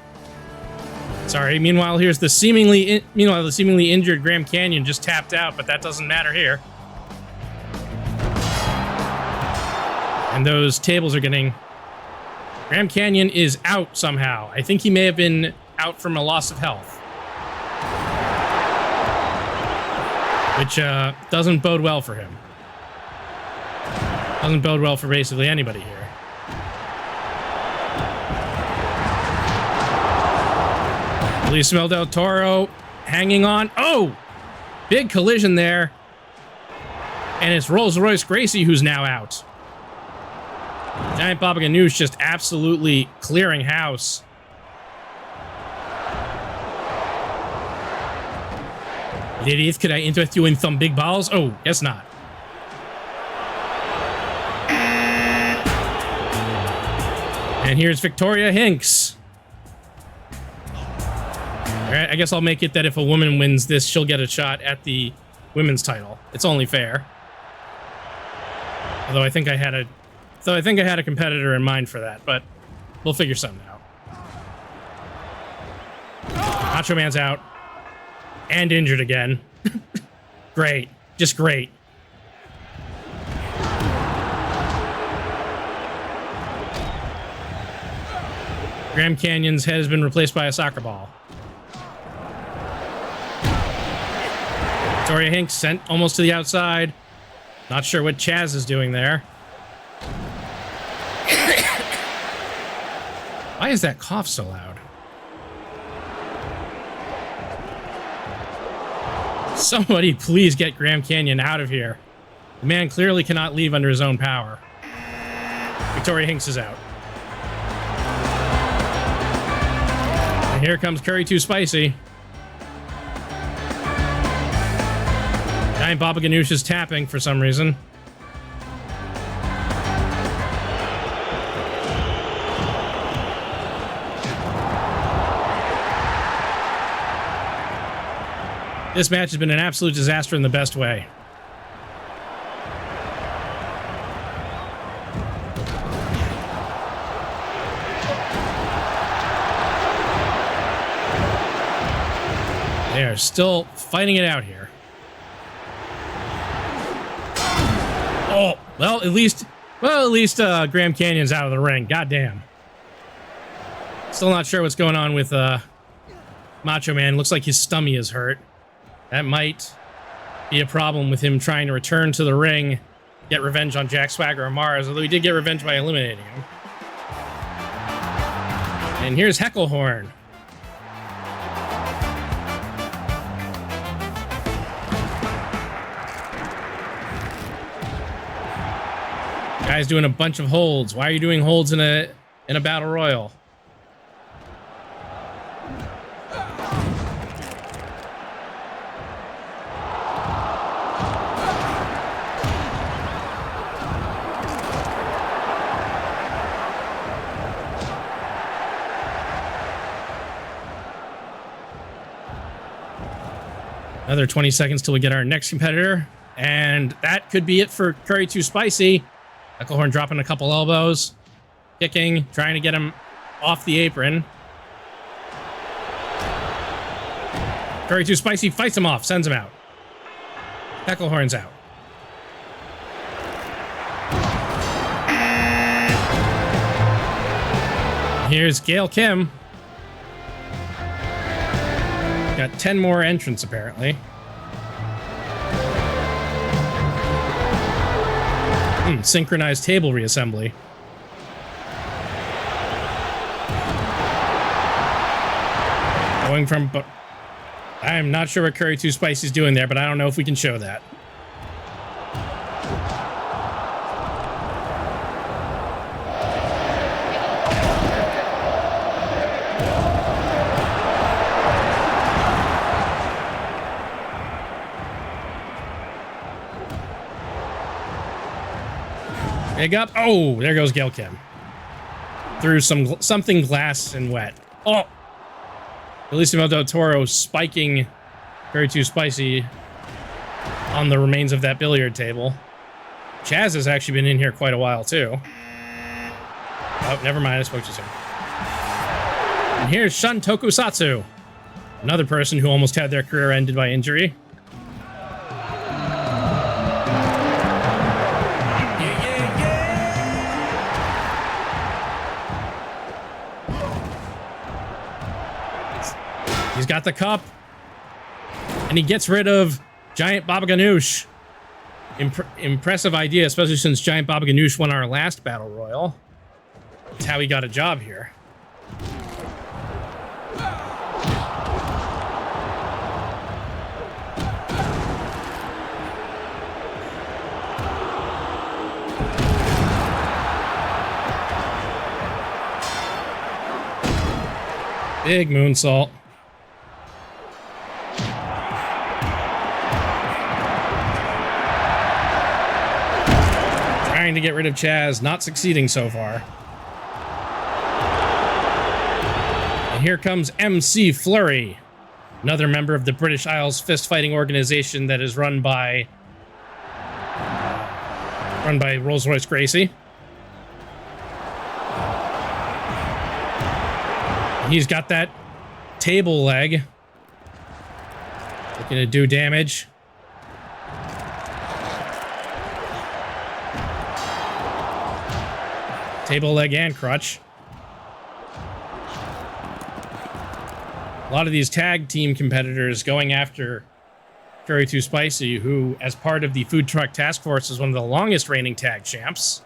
S1: Sorry, meanwhile, here's the seemingly injured Graham Canyon just tapped out, but that doesn't matter here. And those tables are getting... Graham Canyon is out somehow. I think he may have been out from a loss of health. Which doesn't bode well for him. Doesn't bode well for basically anybody here. Bellissimo del Toro hanging on. Oh! Big collision there. And it's Rolls Royce Gracie who's now out. Giant Baba Ganoush just absolutely clearing house. Ladies, could I interest you in some big balls? Oh, guess not. And here's Victoria Hinks. Alright, I guess I'll make it that if a woman wins this, she'll get a shot at the women's title. It's only fair. Although I think I had a competitor in mind for that, but we'll figure something out. Macho Man's out. And injured again. Great. Just great. Graham Canyon's head has been replaced by a soccer ball. Victoria Hinks sent almost to the outside. Not sure what Chaz is doing there. Why is that cough so loud? Somebody please get Graham Canyon out of here. The man clearly cannot leave under his own power. Victoria Hinks is out. And here comes Curry Too Spicy. Giant Baba Ganoush is tapping for some reason. This match has been an absolute disaster in the best way. They are still fighting it out here. Oh, well, at least Grand Canyon's out of the ring. Goddamn. Still not sure what's going on with Macho Man. Looks like his stomach is hurt. That might be a problem with him trying to return to the ring, get revenge on Jack Swagger or Mars, although he did get revenge by eliminating him. And here's Hecklehorn. Guy's doing a bunch of holds. Why are you doing holds in a battle royal? Another 20 seconds till we get our next competitor. And that could be it for Curry Too Spicy. Hecklehorn dropping a couple elbows. Kicking, trying to get him off the apron. Curry Too Spicy fights him off, sends him out. Hecklehorn's out. Here's Gail Kim. Got 10 more entrants, apparently. Synchronized table reassembly. Going from... I am not sure what Curry Too Spicy's doing there, but I don't know if we can show that. Big up. Oh, there goes Gail Kim. Through something glass and wet. Oh! Bellissimo del Toro spiking Curry Too Spicy on the remains of that billiard table. Chaz has actually been in here quite a while, too. Oh, never mind. I spoke too soon. And here's Shun Tokusatsu. Another person who almost had their career ended by injury. He's got the cup, and he gets rid of Giant Baba Ganoush. Impressive idea, especially since Giant Baba Ganoush won our last Battle Royal. That's how he got a job here. Big moonsault. Trying to get rid of Chaz, not succeeding so far. And here comes MC Flurry, another member of the British Isles fist fighting organization that is run by Rolls-Royce Gracie. He's got that table leg. Looking to do damage. Table leg and crutch. A lot of these tag team competitors going after Curry Too Spicy, who, as part of the Food Truck Task Force, is one of the longest reigning tag champs.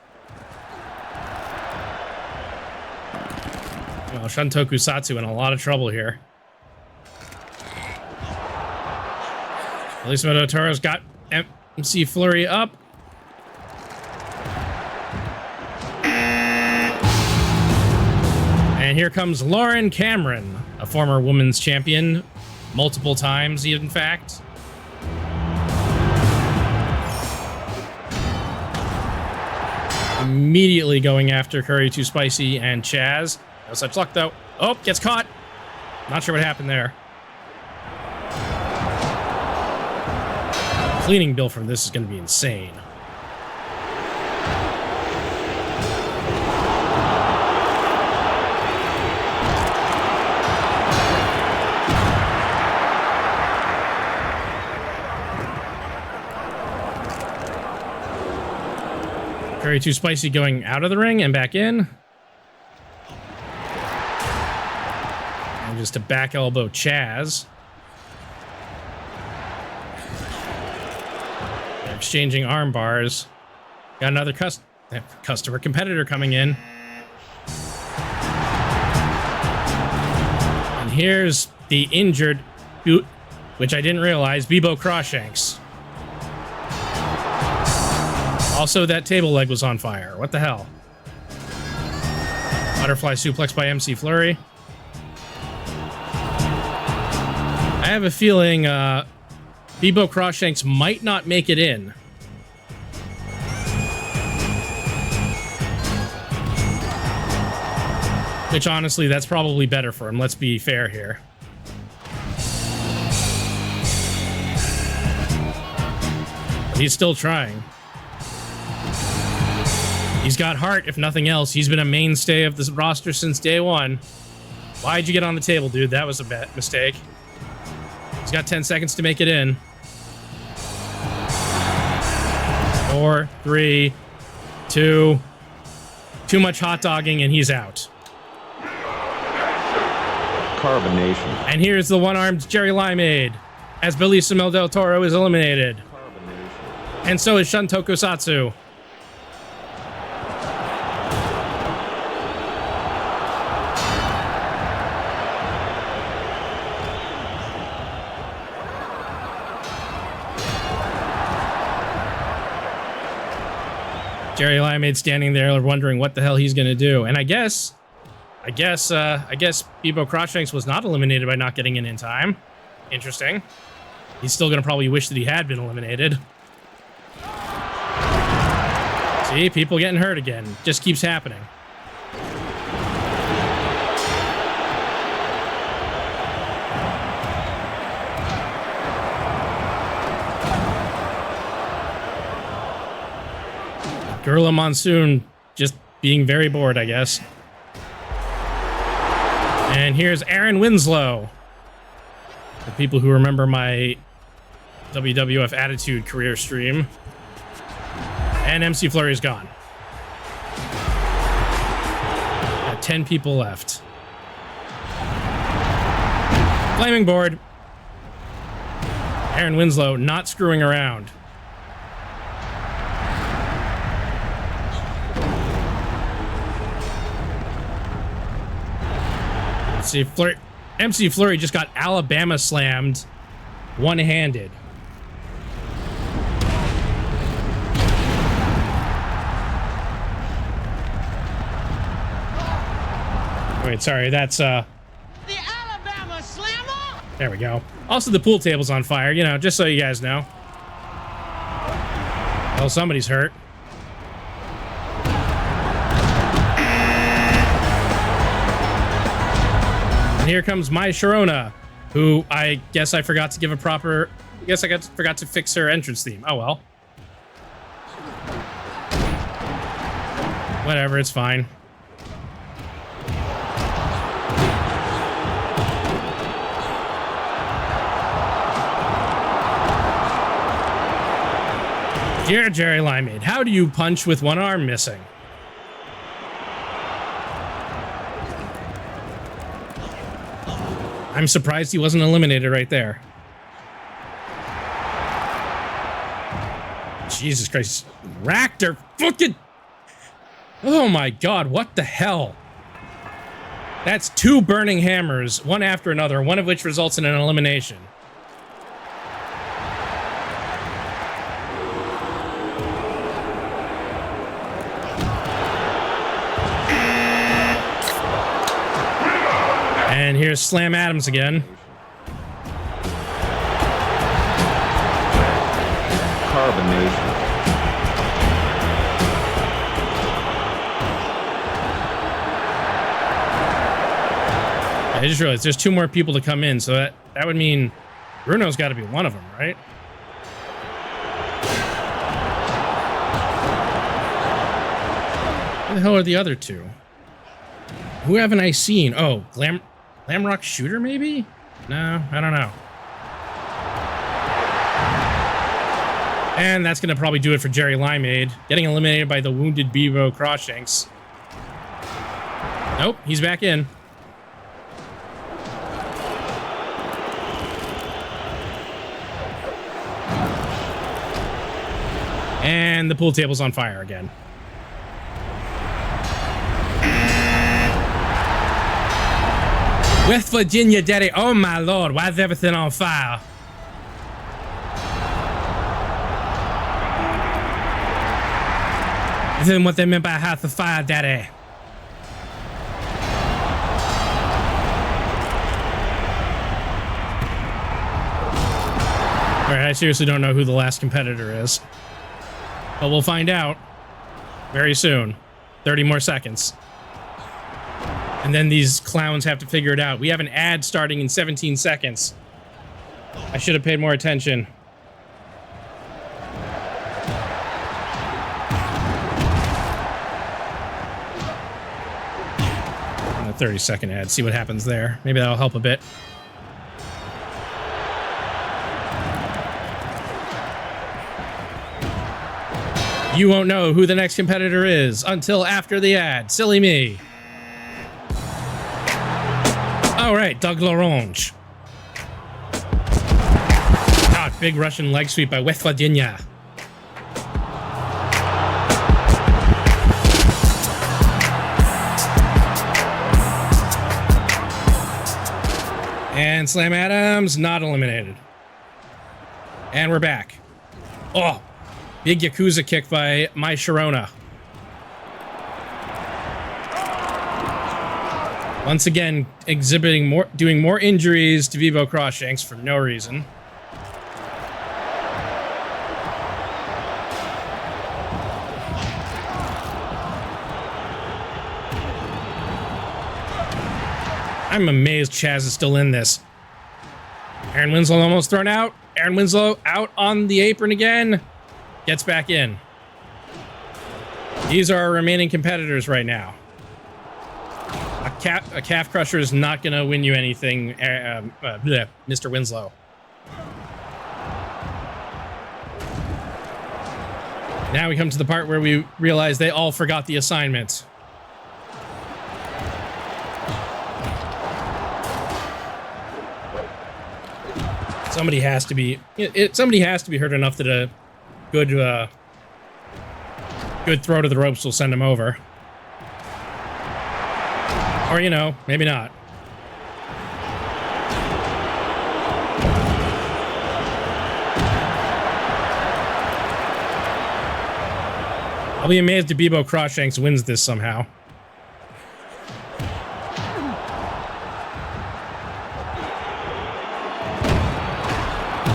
S1: Well, Shun Tokusatsu in a lot of trouble here. Bellissimo del Toro's got MC Flurry up. And here comes Lauren Cameron, a former women's champion, multiple times, in fact. Immediately going after Curry Too Spicy and Chaz. No such luck, though. Oh, gets caught. Not sure what happened there. Cleaning bill from this is going to be insane. Very too spicy going out of the ring and back in. And just a back elbow Chaz. They're exchanging arm bars. Got another customer competitor coming in. And here's the injured, which I didn't realize, Bebo Crawshanks. Also, that table leg was on fire. What the hell? Butterfly suplex by MC Flurry. I have a feeling Bebo Crawshanks might not make it in. Which, honestly, that's probably better for him. Let's be fair here. But he's still trying. He's got heart, if nothing else. He's been a mainstay of this roster since day one. Why'd you get on the table, dude? That was a mistake. He's got 10 seconds to make it in. 4, 3, 2. Too much hot dogging, and he's out.
S2: Carbonation.
S1: And here's the one-armed Jerry Limeade, as Bellissimo del Toro is eliminated. And so is Shun Tokusatsu. Jerry Limeade standing there wondering what the hell he's going to do. And I guess Bebo Crawshanks was not eliminated by not getting in time. Interesting. He's still going to probably wish that he had been eliminated. See, people getting hurt again. Just keeps happening. Gorilla Monsoon just being very bored, I guess. And here's Aaron Winslow. For people who remember my WWF Attitude career stream. And MC Flurry's gone. Got 10 people left. Flaming board. Aaron Winslow not screwing around. See, MC Flurry just got Alabama slammed one-handed. Wait, sorry, that's
S3: the Alabama Slammer.
S1: There we go. Also, the pool table's on fire, you know, just so you guys know. Well, somebody's hurt. Here comes Mai Sharona, who I guess I forgot to give a proper... I guess I forgot to fix her entrance theme. Oh, well. Whatever, it's fine. Dear Jerry Limeade, how do you punch with one arm missing? I'm surprised he wasn't eliminated right there. Jesus Christ. Racked her fucking... Oh my god, what the hell? That's 2 burning hammers, one after another, one of which results in an elimination. And here's Slam Adams again.
S2: Carbonation.
S1: I just realized there's 2 more people to come in, so that would mean Bruno's got to be one of them, right? Where the hell are the other 2? Who haven't I seen? Oh, Glamrock Shooter, maybe? No, I don't know. And that's going to probably do it for Jerry Limeade. Getting eliminated by the wounded Bebo Croshanks. Nope, he's back in. And the pool table's on fire again. West Virginia, Daddy. Oh my lord, why is everything on fire? This isn't what they meant by house of fire, Daddy. Alright, I seriously don't know who the last competitor is. But we'll find out very soon. 30 more seconds. And then these clowns have to figure it out. We have an ad starting in 17 seconds. I should have paid more attention. A 30-second ad. See what happens there. Maybe that'll help a bit. You won't know who the next competitor is until after the ad. Silly me. All right, Doug Larange. God, big Russian leg sweep by West Virginia. And Slam Adams, not eliminated. And we're back. Oh, big Yakuza kick by My Sharona. Once again, doing more injuries to Bebo Croshanks for no reason. I'm amazed Chaz is still in this. Aaron Winslow almost thrown out. Aaron Winslow out on the apron again. Gets back in. These are our remaining competitors right now. A calf crusher is not going to win you anything, Mr. Winslow. Now we come to the part where we realize they all forgot the assignment. Somebody has to be hurt enough that a good throw to the ropes will send him over. Or, you know, maybe not. I'll be amazed if Bebo Croshanks wins this somehow.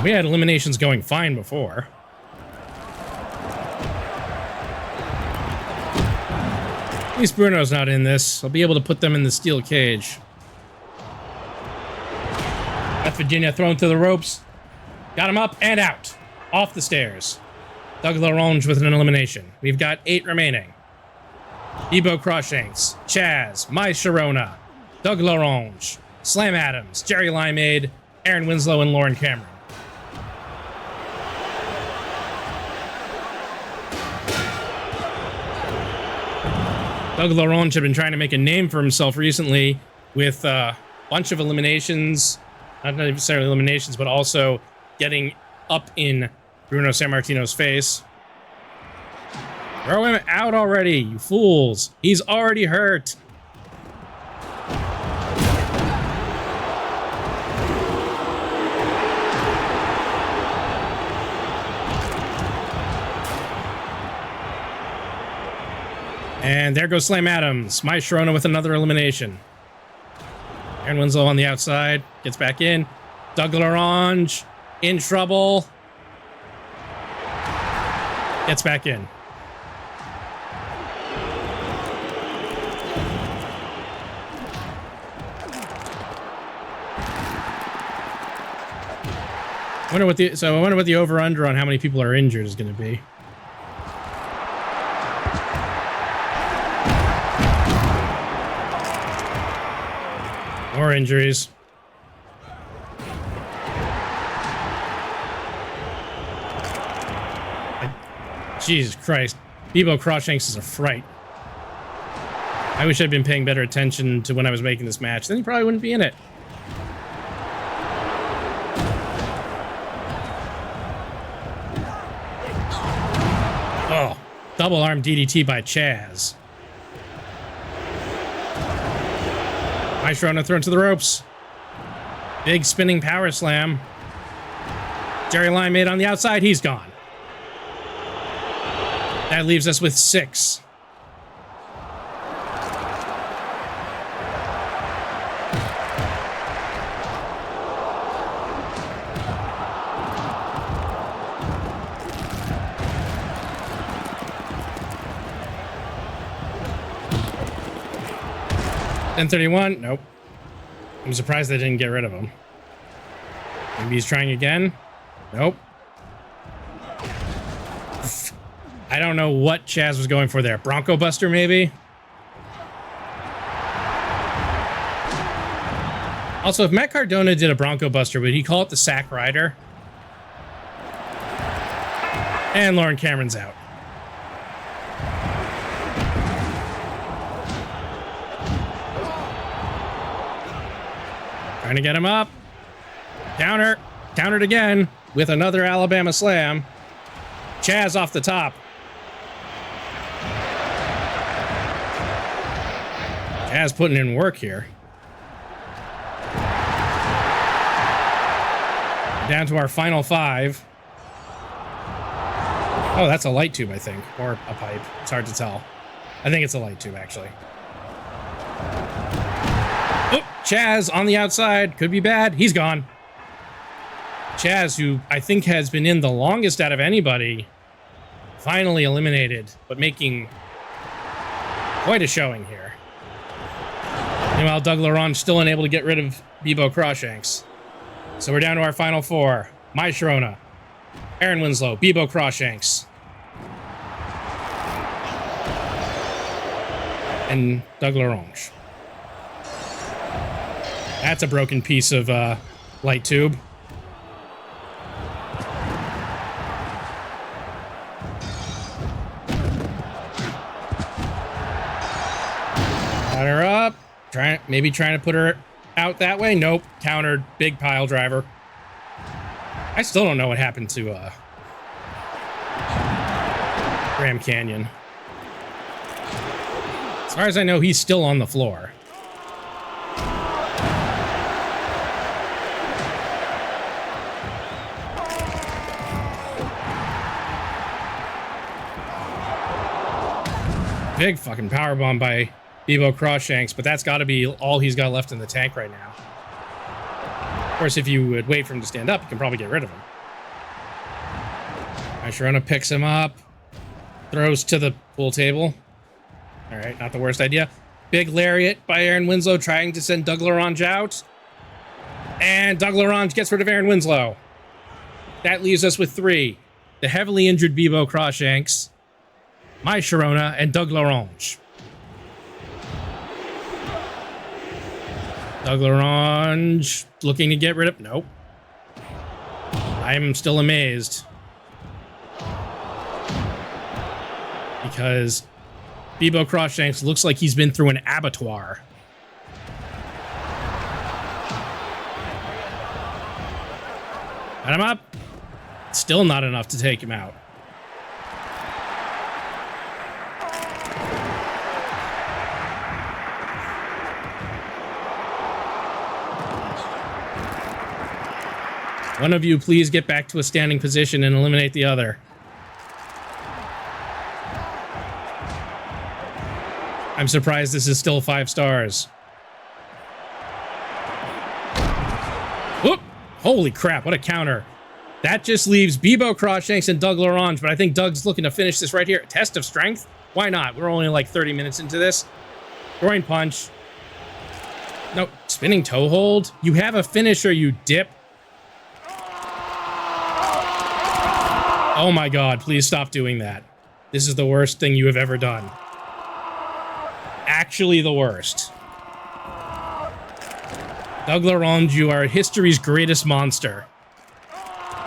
S1: We had eliminations going fine before. At least Bruno's not in this. I'll be able to put them in the steel cage. West Virginia thrown to the ropes. Got him up and out. Off the stairs. Doug Larange with an elimination. We've got 8 remaining. Bebo Croshanks, Chaz, My Sharona, Doug Larange, Slam Adams, Jerry Limeade, Aaron Winslow, and Lauren Cameron. Doug Larange had been trying to make a name for himself recently with a bunch of eliminations. Not necessarily eliminations, but also getting up in Bruno Sammartino's face. Throw him out already, you fools. He's already hurt. And there goes Slam Adams. My Sharona with another elimination. Aaron Winslow on the outside. Gets back in. Doug Larange in trouble. Gets back in. I wonder what the over-under on how many people are injured is going to be. More injuries. Jesus Christ. Bebo Crawshanks is a fright. I wish I'd been paying better attention to when I was making this match. Then he probably wouldn't be in it. Oh, double arm DDT by Chaz. Maestro thrown to the ropes. Big spinning power slam. Jerry Lime made on the outside. He's gone. That leaves us with 6. $10.31. Nope. I'm surprised they didn't get rid of him. Maybe he's trying again. Nope. I don't know what Chaz was going for there. Bronco Buster, maybe? Also, if Matt Cardona did a Bronco Buster, would he call it the Sack Rider? And Lauren Cameron's out. Trying to get him up. Counter. Countered again with another Alabama Slam. Chaz off the top. Chaz putting in work here. Down to our final 5. Oh, that's a light tube, I think. Or a pipe. It's hard to tell. I think it's a light tube, actually. Oh, Chaz on the outside. Could be bad. He's gone. Chaz, who I think has been in the longest out of anybody, finally eliminated, but making quite a showing here. Meanwhile, Doug Laurent still unable to get rid of Bebo Crawshanks. So we're down to our final 4. Mai Sharona, Aaron Winslow, Bebo Crawshanks, and Doug Laurent. That's a broken piece of light tube. Got her up. Maybe trying to put her out that way. Nope. Countered. Big pile driver. I still don't know what happened to Graham Canyon. As far as I know, he's still on the floor. Big fucking powerbomb by Bebo Crawshanks, but that's got to be all he's got left in the tank right now. Of course, if you would wait for him to stand up, you can probably get rid of him. Sharona picks him up, throws to the pool table. All right, not the worst idea. Big lariat by Aaron Winslow trying to send Doug Laurent out. And Doug Laurent gets rid of Aaron Winslow. That leaves us with 3. The heavily injured Bebo Crawshanks, Mai Sharona, and Doug Laurent. Doug Laurent looking to get rid of... Nope. I'm still amazed. Because Bebo Crawshanks looks like he's been through an abattoir. Got him up. Still not enough to take him out. One of you please get back to a standing position and eliminate the other. I'm surprised this is still 5 stars. Whoop! Holy crap, what a counter. That just leaves Bebo Crawshanks and Doug Laurent, but I think Doug's looking to finish this right here. Test of strength? Why not? We're only like 30 minutes into this. Groin punch. No, spinning toe hold? You have a finisher, you dip. Oh my god, please stop doing that. This is the worst thing you have ever done. Actually the worst. Doug Laurent, you are history's greatest monster.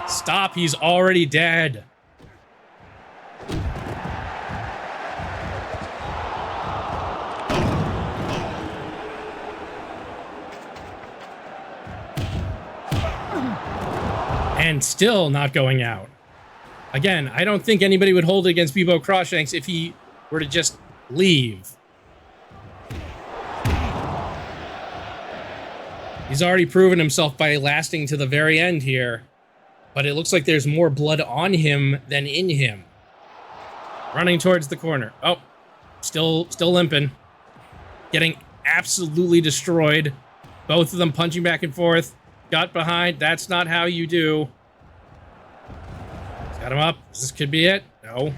S1: Stop, he's already dead. And still not going out. Again, I don't think anybody would hold it against Bebo Crawshanks if he were to just leave. He's already proven himself by lasting to the very end here. But it looks like there's more blood on him than in him. Running towards the corner. Oh, still limping. Getting absolutely destroyed. Both of them punching back and forth. Got behind. That's not how you do. Got him up. This could be it. No.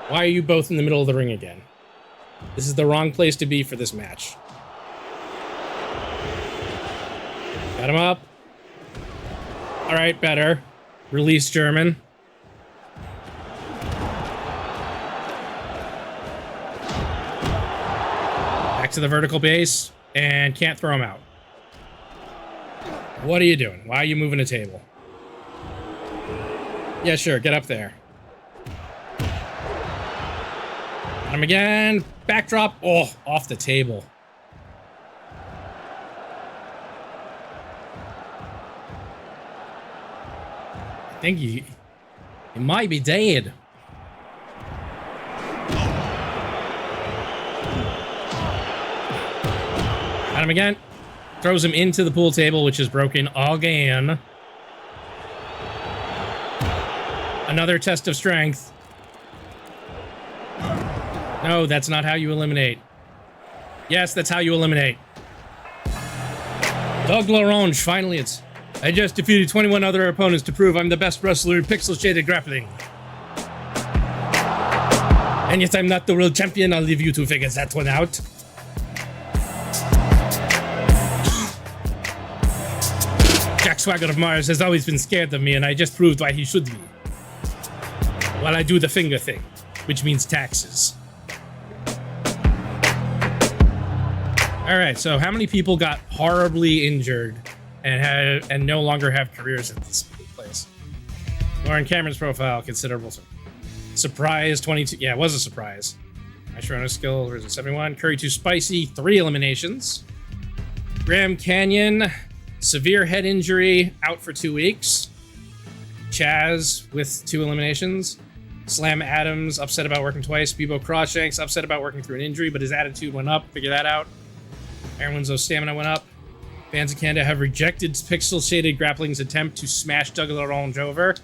S1: Why are you both in the middle of the ring again? This is the wrong place to be for this match. Got him up. All right, better. Release German. Back to the vertical base. And can't throw him out. What are you doing? Why are you moving a table? Yeah, sure. Get up there. Got him again. Backdrop. Oh, off the table. I think he might be dead. Got him again. Throws him into the pool table, which is broken again. Another test of strength. No, that's not how you eliminate. Yes, that's how you eliminate. Doug LaRonge, finally it's... I just defeated 21 other opponents to prove I'm the best wrestler in pixel-shaded grappling. And yet I'm not the world champion. I'll leave you to figure that one out. Jack Swagger of Mars has always been scared of me, and I just proved why he should be. While I do the finger thing, which means taxes. Alright, so how many people got horribly injured and no longer have careers at this place? Lauren Cameron's profile, considerable surprise, 22. Yeah, it was a surprise. My Sharona skill versus 71. Curry too spicy, 3 eliminations. Graham Canyon, severe head injury, out for 2 weeks. Chaz with 2 eliminations. Slam Adams, upset about working twice. Bebo Crawshanks, upset about working through an injury, but his attitude went up. Figure that out. Aaron Winslow's stamina went up. Fans of Canada have rejected Pixel-Shaded Grappling's attempt to smash Doug LaRonge over.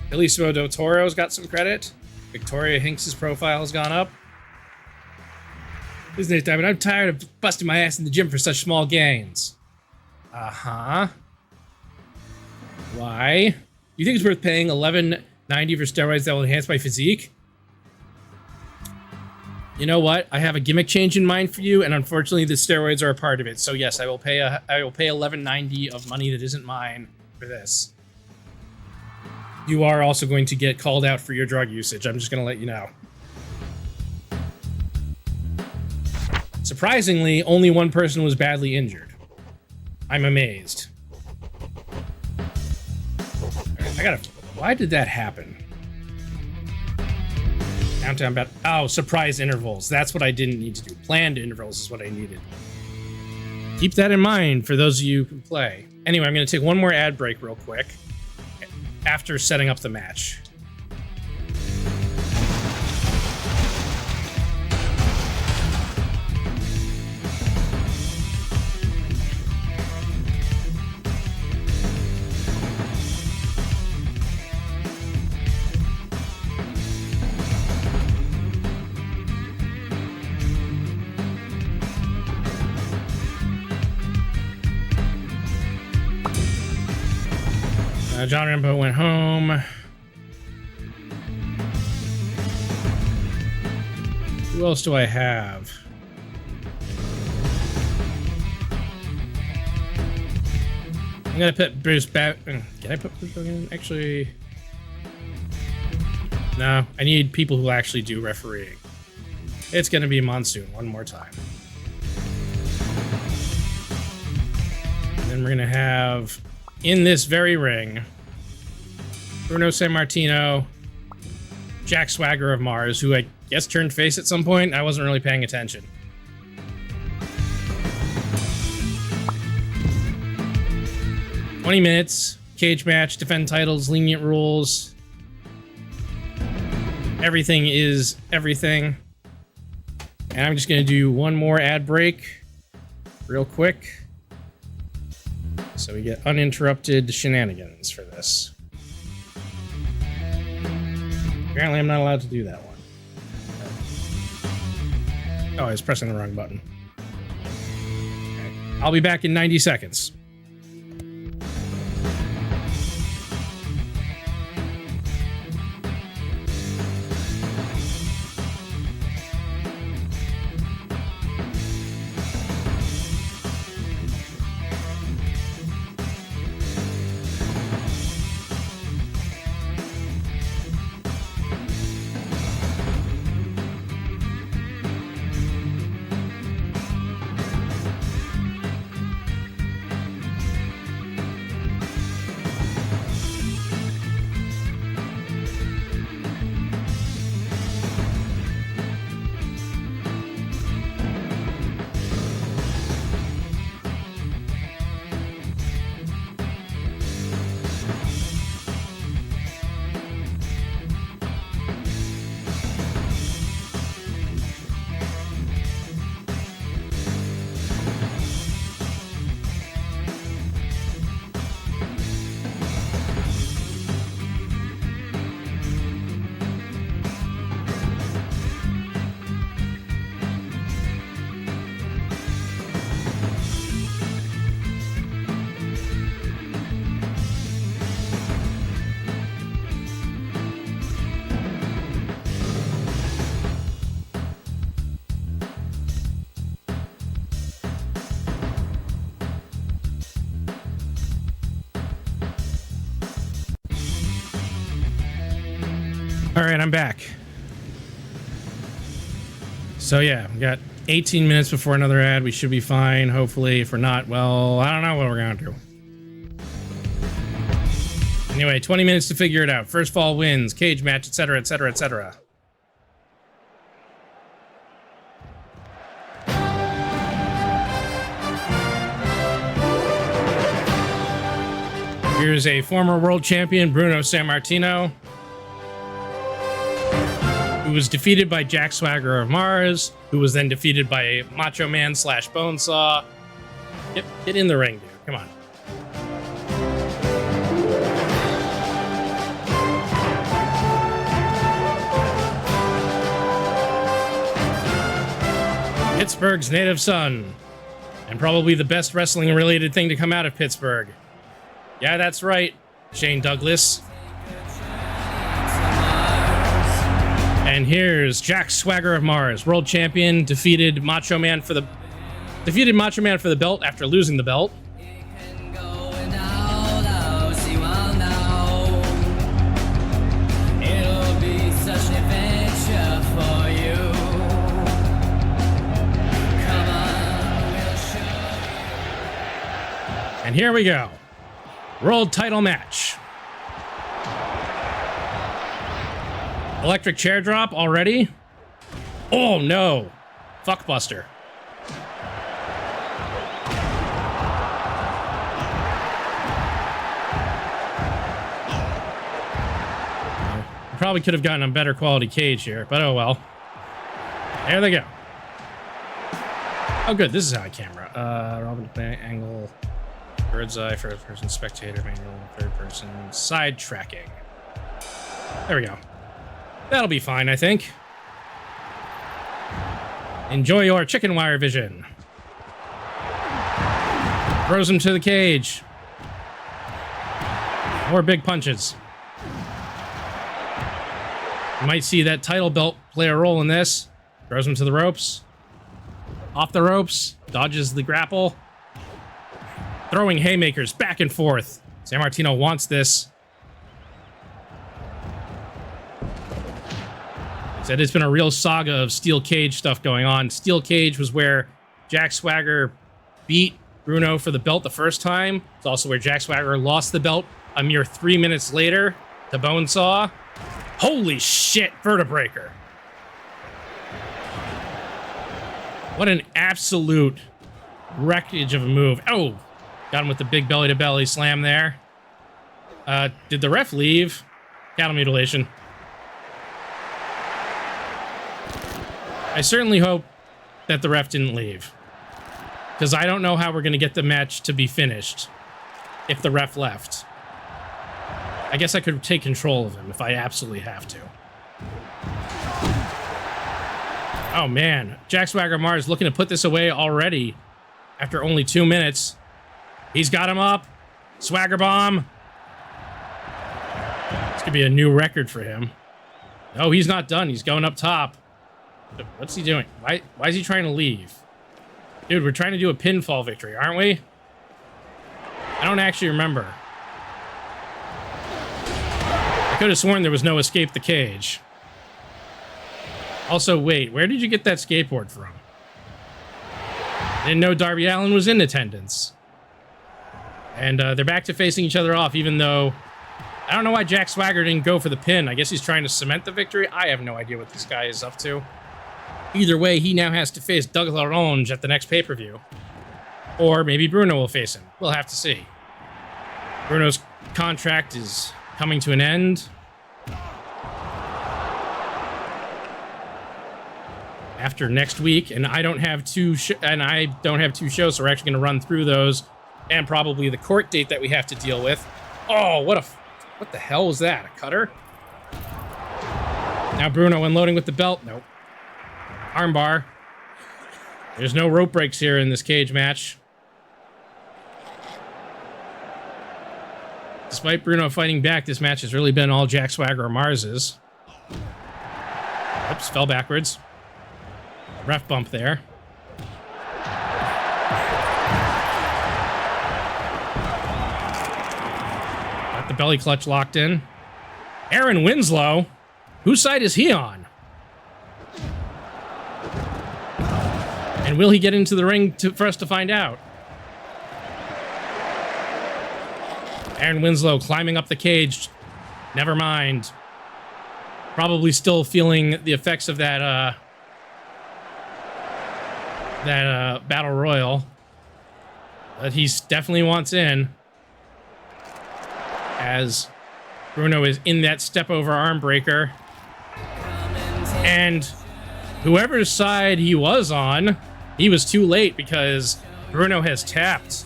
S1: Bellissimo Del Toro's got some credit. Victoria Hinks' profile has gone up. Isn't it, Diamond? I'm tired of busting my ass in the gym for such small gains. Uh-huh. Why? You think it's worth paying $11.90 for steroids that will enhance my physique? You know what? I have a gimmick change in mind for you, and unfortunately, the steroids are a part of it. So yes, I will pay $11.90 of money that isn't mine for this. You are also going to get called out for your drug usage. I'm just going to let you know. Surprisingly, only one person was badly injured. I'm amazed. Why did that happen? Countdown bat. Oh, surprise intervals. That's what I didn't need to do. Planned intervals is what I needed. Keep that in mind for those of you who can play. Anyway, I'm going to take one more ad break real quick after setting up the match. John Rambo went home. Who else do I have? I'm gonna put Bruce back. Can I put Bruce back in? Actually, no. I need people who actually do refereeing. It's gonna be Monsoon one more time. And then we're gonna have in this very ring Bruno Sammartino, Jack Swagger of Mars, who I guess turned face at some point. I wasn't really paying attention. 20 minutes, cage match, defend titles, lenient rules. Everything is everything. And I'm just going to do one more ad break real quick. So we get uninterrupted shenanigans for this. Apparently I'm not allowed to do that one. Oh, I was pressing the wrong button. Okay. I'll be back in 90 seconds. All right, I'm back. So yeah, we got 18 minutes before another ad. We should be fine, hopefully. If we're not, well, I don't know what we're gonna do. Anyway, 20 minutes to figure it out. First fall wins, cage match, etc., etc., etc. Here's a former world champion, Bruno Sammartino, who was defeated by Jack Swagger of Mars, who was then defeated by Macho Man / Bonesaw. Yep, get in the ring, dude. Come on. Pittsburgh's native son, and probably the best wrestling-related thing to come out of Pittsburgh. Yeah, that's right, Shane Douglas. And here's Jack Swagger of Mars, world champion, defeated Macho Man for the belt after losing the belt. And here we go. World title match. Electric chair drop already? Oh no. Fuckbuster. Probably could have gotten a better quality cage here, but oh well. There they go. Oh good, this is how I camera. Robin angle, bird's eye, first person, spectator, manual, third person, side tracking. There we go. That'll be fine, I think. Enjoy your chicken wire vision. Throws him to the cage. More big punches. You might see that title belt play a role in this. Throws him to the ropes. Off the ropes. Dodges the grapple. Throwing haymakers back and forth. Sammartino wants this. Said it's been a real saga of steel cage stuff going on. Steel cage was where Jack Swagger beat Bruno for the belt the first time. It's also where Jack Swagger lost the belt a mere 3 minutes later to Bonesaw. Holy shit, vertebraker. What an absolute wreckage of a move. Oh, Got him with the big belly-to-belly slam there. Did the ref leave? Cattle mutilation. I certainly hope that the ref didn't leave. Because I don't know how we're going to get the match to be finished if the ref left. I guess I could take control of him if I absolutely have to. Oh, man. Jack Swagger Mars looking to put this away already after only 2 minutes. He's got him up. Swagger bomb. This could be a new record for him. No, he's not done. He's going up top. What's he doing? Why is he trying to leave? Dude, we're trying to do a pinfall victory, aren't we? I don't actually remember. I could have sworn there was no escape the cage. Also, wait, where did you get that skateboard from? I didn't know Darby Allin was in attendance. And they're back to facing each other off, even though... I don't know why Jack Swagger didn't go for the pin. I guess he's trying to cement the victory. I have no idea what this guy is up to. Either way, he now has to face Doug LaRonge at the next pay-per-view. Or maybe Bruno will face him. We'll have to see. Bruno's contract is coming to an end. After next week, and I don't have two shows, so we're actually going to run through those, and probably the court date that we have to deal with. Oh, what the hell was that? A cutter? Now Bruno unloading with the belt. Nope. Armbar. There's no rope breaks here in this cage match. Despite Bruno fighting back, this match has really been all Jack Swagger or Mars's. Oops, fell backwards. Ref bump there. Got the belly clutch locked in. Aaron Winslow. Whose side is he on? And will he get into the ring for us to find out? Aaron Winslow climbing up the cage. Never mind. Probably still feeling the effects of that battle royal. But he definitely wants in. As Bruno is in that step over arm breaker. And whoever's side he was on, he was too late because Bruno has tapped.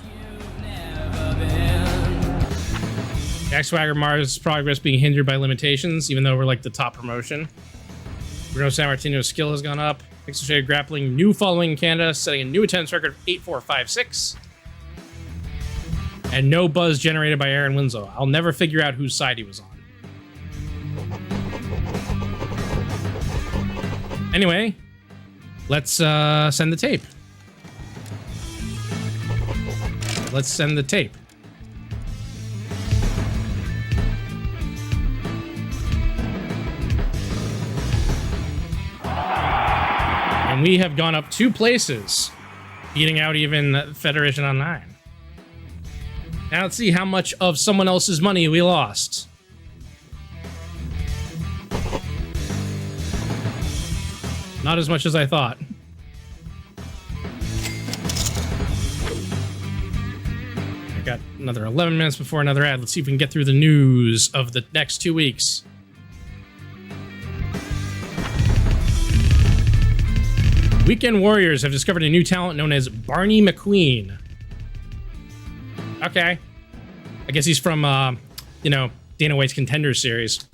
S1: Jack Swagger Mars' progress being hindered by limitations, even though we're like the top promotion. Bruno Sammartino's skill has gone up. Pixel Shade Grappling, new following in Canada, setting a new attendance record of 8456. And no buzz generated by Aaron Winslow. I'll never figure out whose side he was on. Anyway, let's send the tape. Let's send the tape. And we have gone up 2 places, beating out even Federation Online. Now let's see how much of someone else's money we lost. Not as much as I thought. I got another 11 minutes before another ad. Let's see if we can get through the news of the next 2 weeks. Weekend Warriors have discovered a new talent known as Barney McQueen. Okay. I guess he's from, Dana White's Contenders series.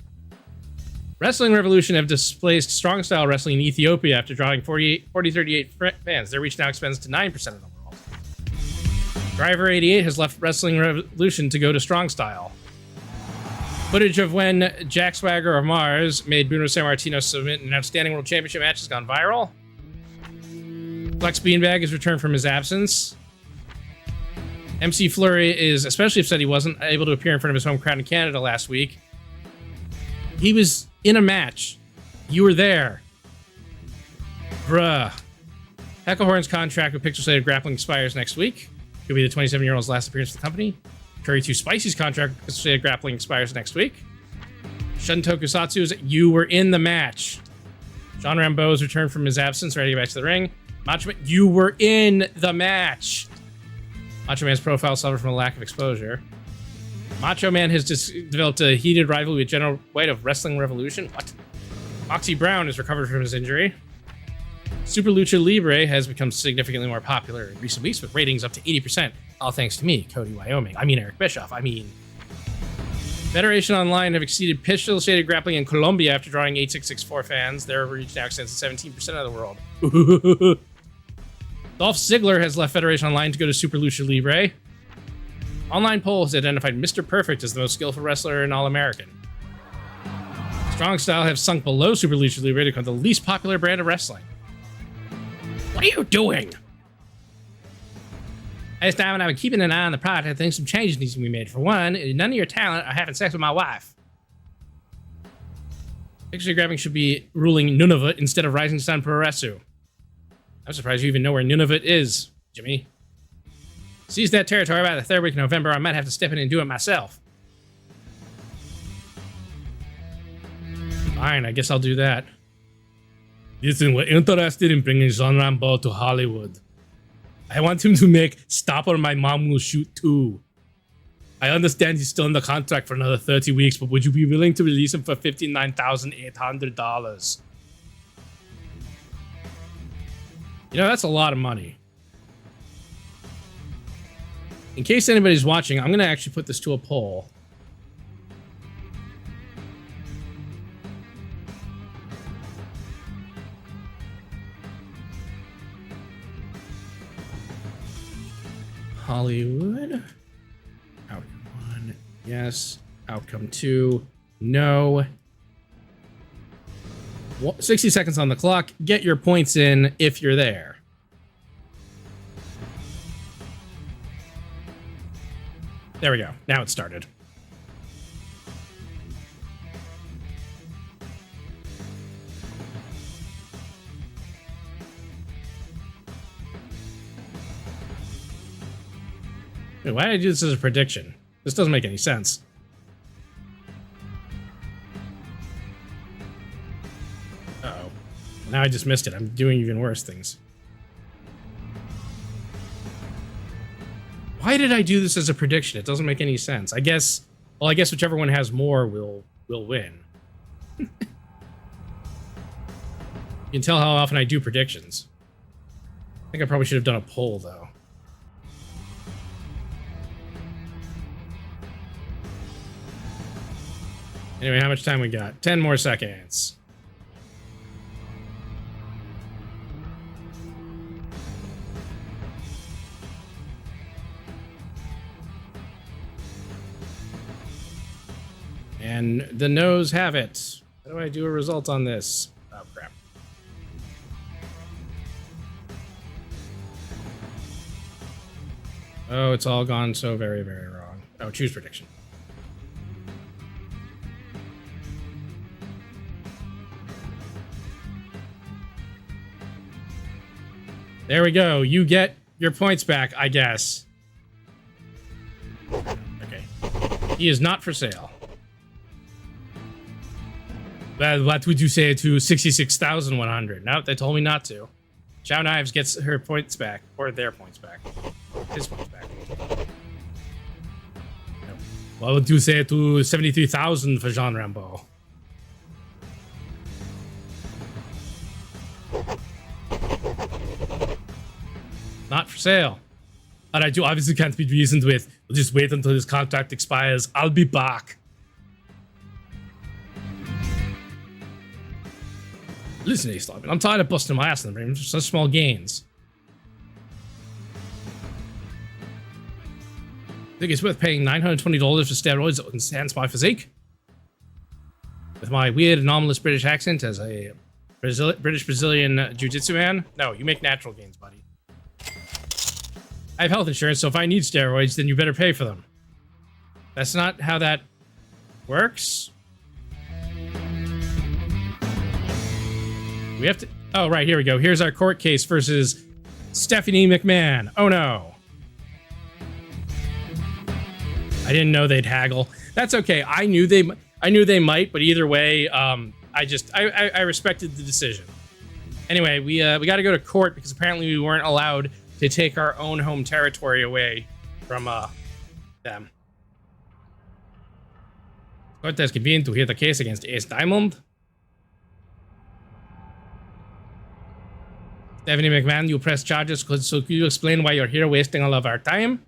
S1: Wrestling Revolution have displaced strong style wrestling in Ethiopia after drawing 4038 fans. Their reach now expands to 9% of the world. Driver 88 has left Wrestling Revolution to go to strong style. Footage of when Jack Swagger of Mars made Bruno Sammartino submit an outstanding world championship match has gone viral. Flex Beanbag has returned from his absence. MC Fleury is especially upset he wasn't able to appear in front of his home crowd in Canada last week. He was in a match. You were there. Bruh. Hecklehorn's contract with Pixel Grappling expires next week. Could be the 27-year-old's last appearance for the company. Curry 2 Spicy's contract with Pixel Grappling expires next week. Shun Tokusatsu's You Were in the Match. John Rambeau's returned from his absence, ready to get back to the ring. Macho Man, you were in the match. Macho Man's profile suffered from a lack of exposure. Macho Man has developed a heated rivalry with General White of Wrestling Revolution. What? Foxy Brown has recovered from his injury. Super Lucha Libre has become significantly more popular in recent weeks with ratings up to 80%. All thanks to me, Cody Wyoming. I mean Eric Bischoff. Federation Online have exceeded Pitch Illustrated Grappling in Colombia after drawing 8664 fans. Their reach now extends to 17% of the world. Dolph Ziggler has left Federation Online to go to Super Lucha Libre. Online poll has identified Mr. Perfect as the most skillful wrestler in All-American. Strong Style have sunk below Super Lucha Libre to become the least popular brand of wrestling. What are you doing? This time when I've been keeping an eye on the product, I think some changes need to be made. For one, none of your talent are having sex with my wife. Picture Grappling should be ruling Nunavut instead of Rising Sun Puroresu. I'm surprised you even know where Nunavut is, Jimmy. Seize that territory by the third week of November. I might have to step in and do it myself. Fine, I guess I'll do that. Listen, we're interested in bringing Jean Rambo to Hollywood. I want him to make Stop or My Mom Will Shoot 2. I understand he's still in the contract for another 30 weeks, but would you be willing to release him for $59,800? You know, that's a lot of money. In case anybody's watching, I'm going to actually put this to a poll. Hollywood. Outcome 1, yes. Outcome 2, no. 60 seconds on the clock. Get your points in if you're there. There we go. Now it started. Wait, why did I do this as a prediction? This doesn't make any sense. Uh-oh. Now I just missed it. I'm doing even worse things. Why did I do this as a prediction? It doesn't make any sense. I guess whichever one has more will win. You can tell how often I do predictions. I think I probably should have done a poll, though. Anyway, how much time we got? 10 more seconds. And the no's have it. How do I do a result on this? Oh, crap. Oh, it's all gone so very, very wrong. Oh, choose prediction. There we go. You get your points back, I guess. Okay. He is not for sale. Well, what would you say to 66,100? No, they told me not to. Chow Knives gets her points back. Or their points back. His points back. No. What would you say to 73,000 for Jean Rambo? Not for sale. But I do obviously can't be reasoned with. We'll just wait until his contract expires. I'll be back. Listen, Ace Lockman, I'm tired of busting my ass in the ring for such small gains. Think it's worth paying $920 for steroids that enhance my physique? With my weird, anomalous British accent as a British-Brazilian jiu-jitsu man? No, you make natural gains, buddy. I have health insurance, so if I need steroids, then you better pay for them. That's not how that works. We have to... Oh, right, here we go. Here's our court case versus Stephanie McMahon. Oh, no. I didn't know they'd haggle. That's okay. I knew they might, but either way, I respected the decision. Anyway, we got to go to court because apparently we weren't allowed to take our own home territory away from them. Court has convened to hear the case against Ace Diamond. Stephanie McMahon, you press charges, so could you explain why you're here wasting all of our time?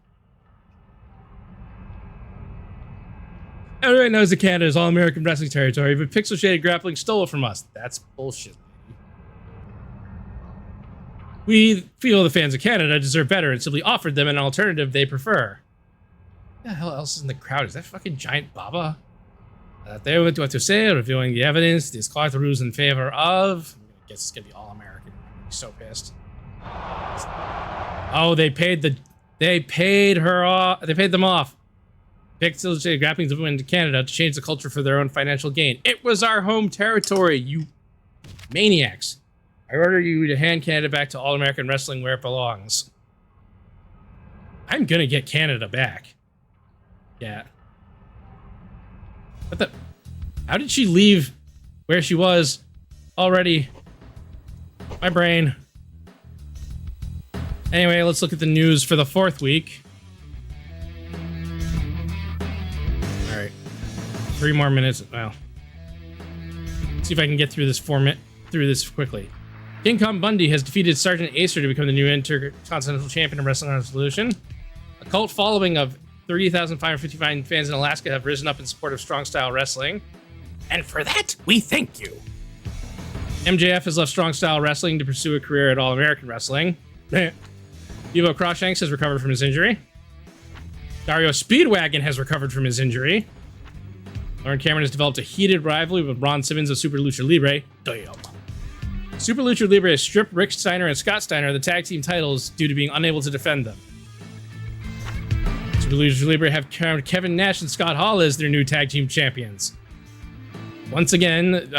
S1: Everyone knows that Canada is all-American wrestling territory, but pixel-shaded grappling stole it from us. That's bullshit. We feel the fans of Canada deserve better and simply offered them an alternative they prefer. What the hell else is in the crowd? Is that fucking giant Baba? They went what to say, reviewing the evidence. This court rules in favor of... I guess it's gonna be all-American. I'm so pissed. Oh, they paid her off. They paid them off. Pixel-shaded grappling went to Canada to change the culture for their own financial gain. It was our home territory, you maniacs. I order you to hand Canada back to All-American Wrestling where it belongs. I'm gonna get Canada back. Yeah. What the? How did she leave where she was already? My brain. Anyway, let's look at the news for the 4th week. All right. 3 more minutes. Well, let's see if I can get through this quickly. King Kong Bundy has defeated Sergeant Acer to become the new Intercontinental Champion of Wrestling Revolution. A cult following of 30,559 fans in Alaska have risen up in support of strong style wrestling. And for that, we thank you. MJF has left strong style wrestling to pursue a career at All American Wrestling. Evo Crawshanks has recovered from his injury. Dario Speedwagon has recovered from his injury. Lauren Cameron has developed a heated rivalry with Ron Simmons of Super Lucha Libre. Damn. Super Lucha Libre has stripped Rick Steiner and Scott Steiner of the tag team titles due to being unable to defend them. Super Lucha Libre have crowned Kevin Nash and Scott Hall as their new tag team champions. Once again,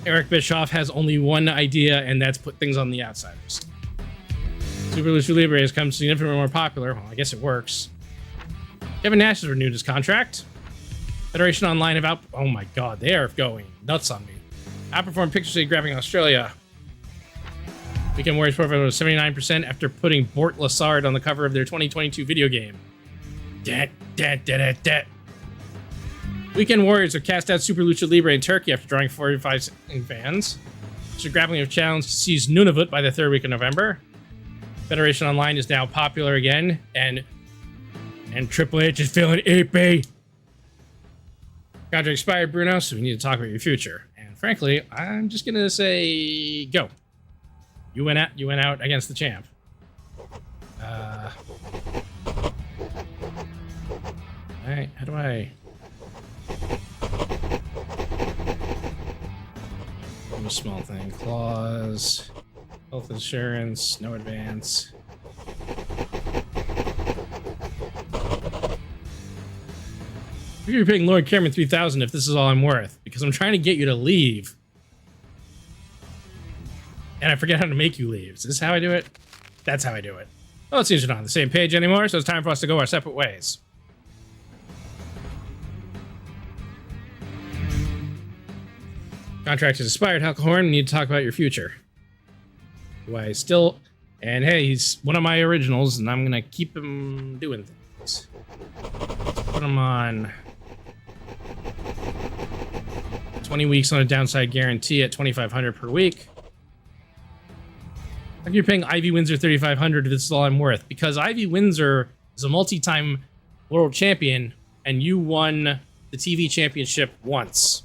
S1: Eric Bischoff has only one idea, and that's put things on the outsiders. Super Lucha Libre has become significantly more popular. Well, I guess it works. Kevin Nash has renewed his contract. Federation Online have out... Oh my god, they are going nuts on me. Outperformed Pixel-shaded grappling Australia. Weekend Warriors profile was 79% after putting Bort Lassard on the cover of their 2022 video game. Weekend Warriors have cast out Super Lucha Libre in Turkey after drawing 45 fans. So Grappling have challenged to seize Nunavut by the 3rd week of November. Federation Online is now popular again, and Triple H is feeling AP. Contract expired, Bruno, so we need to talk about your future. And frankly, I'm just gonna say go. You went out against the champ. Alright, how do I do a small thing? Clause, health insurance, no advance. You're paying Lord Cameron $3,000 if this is all I'm worth, because I'm trying to get you to leave. And I forget how to make you leave. Is this how I do it? That's how I do it. Well, it seems we're not on the same page anymore, so it's time for us to go our separate ways. Contract has expired, Halcahorn. We need to talk about your future. Do I still... And hey, he's one of my originals, and I'm gonna keep him doing things. Put him on 20 weeks on a downside guarantee at $2,500 per week. Like you're paying Ivy Windsor $3,500 if this is all I'm worth, because Ivy Windsor is a multi-time world champion, and you won the TV championship once.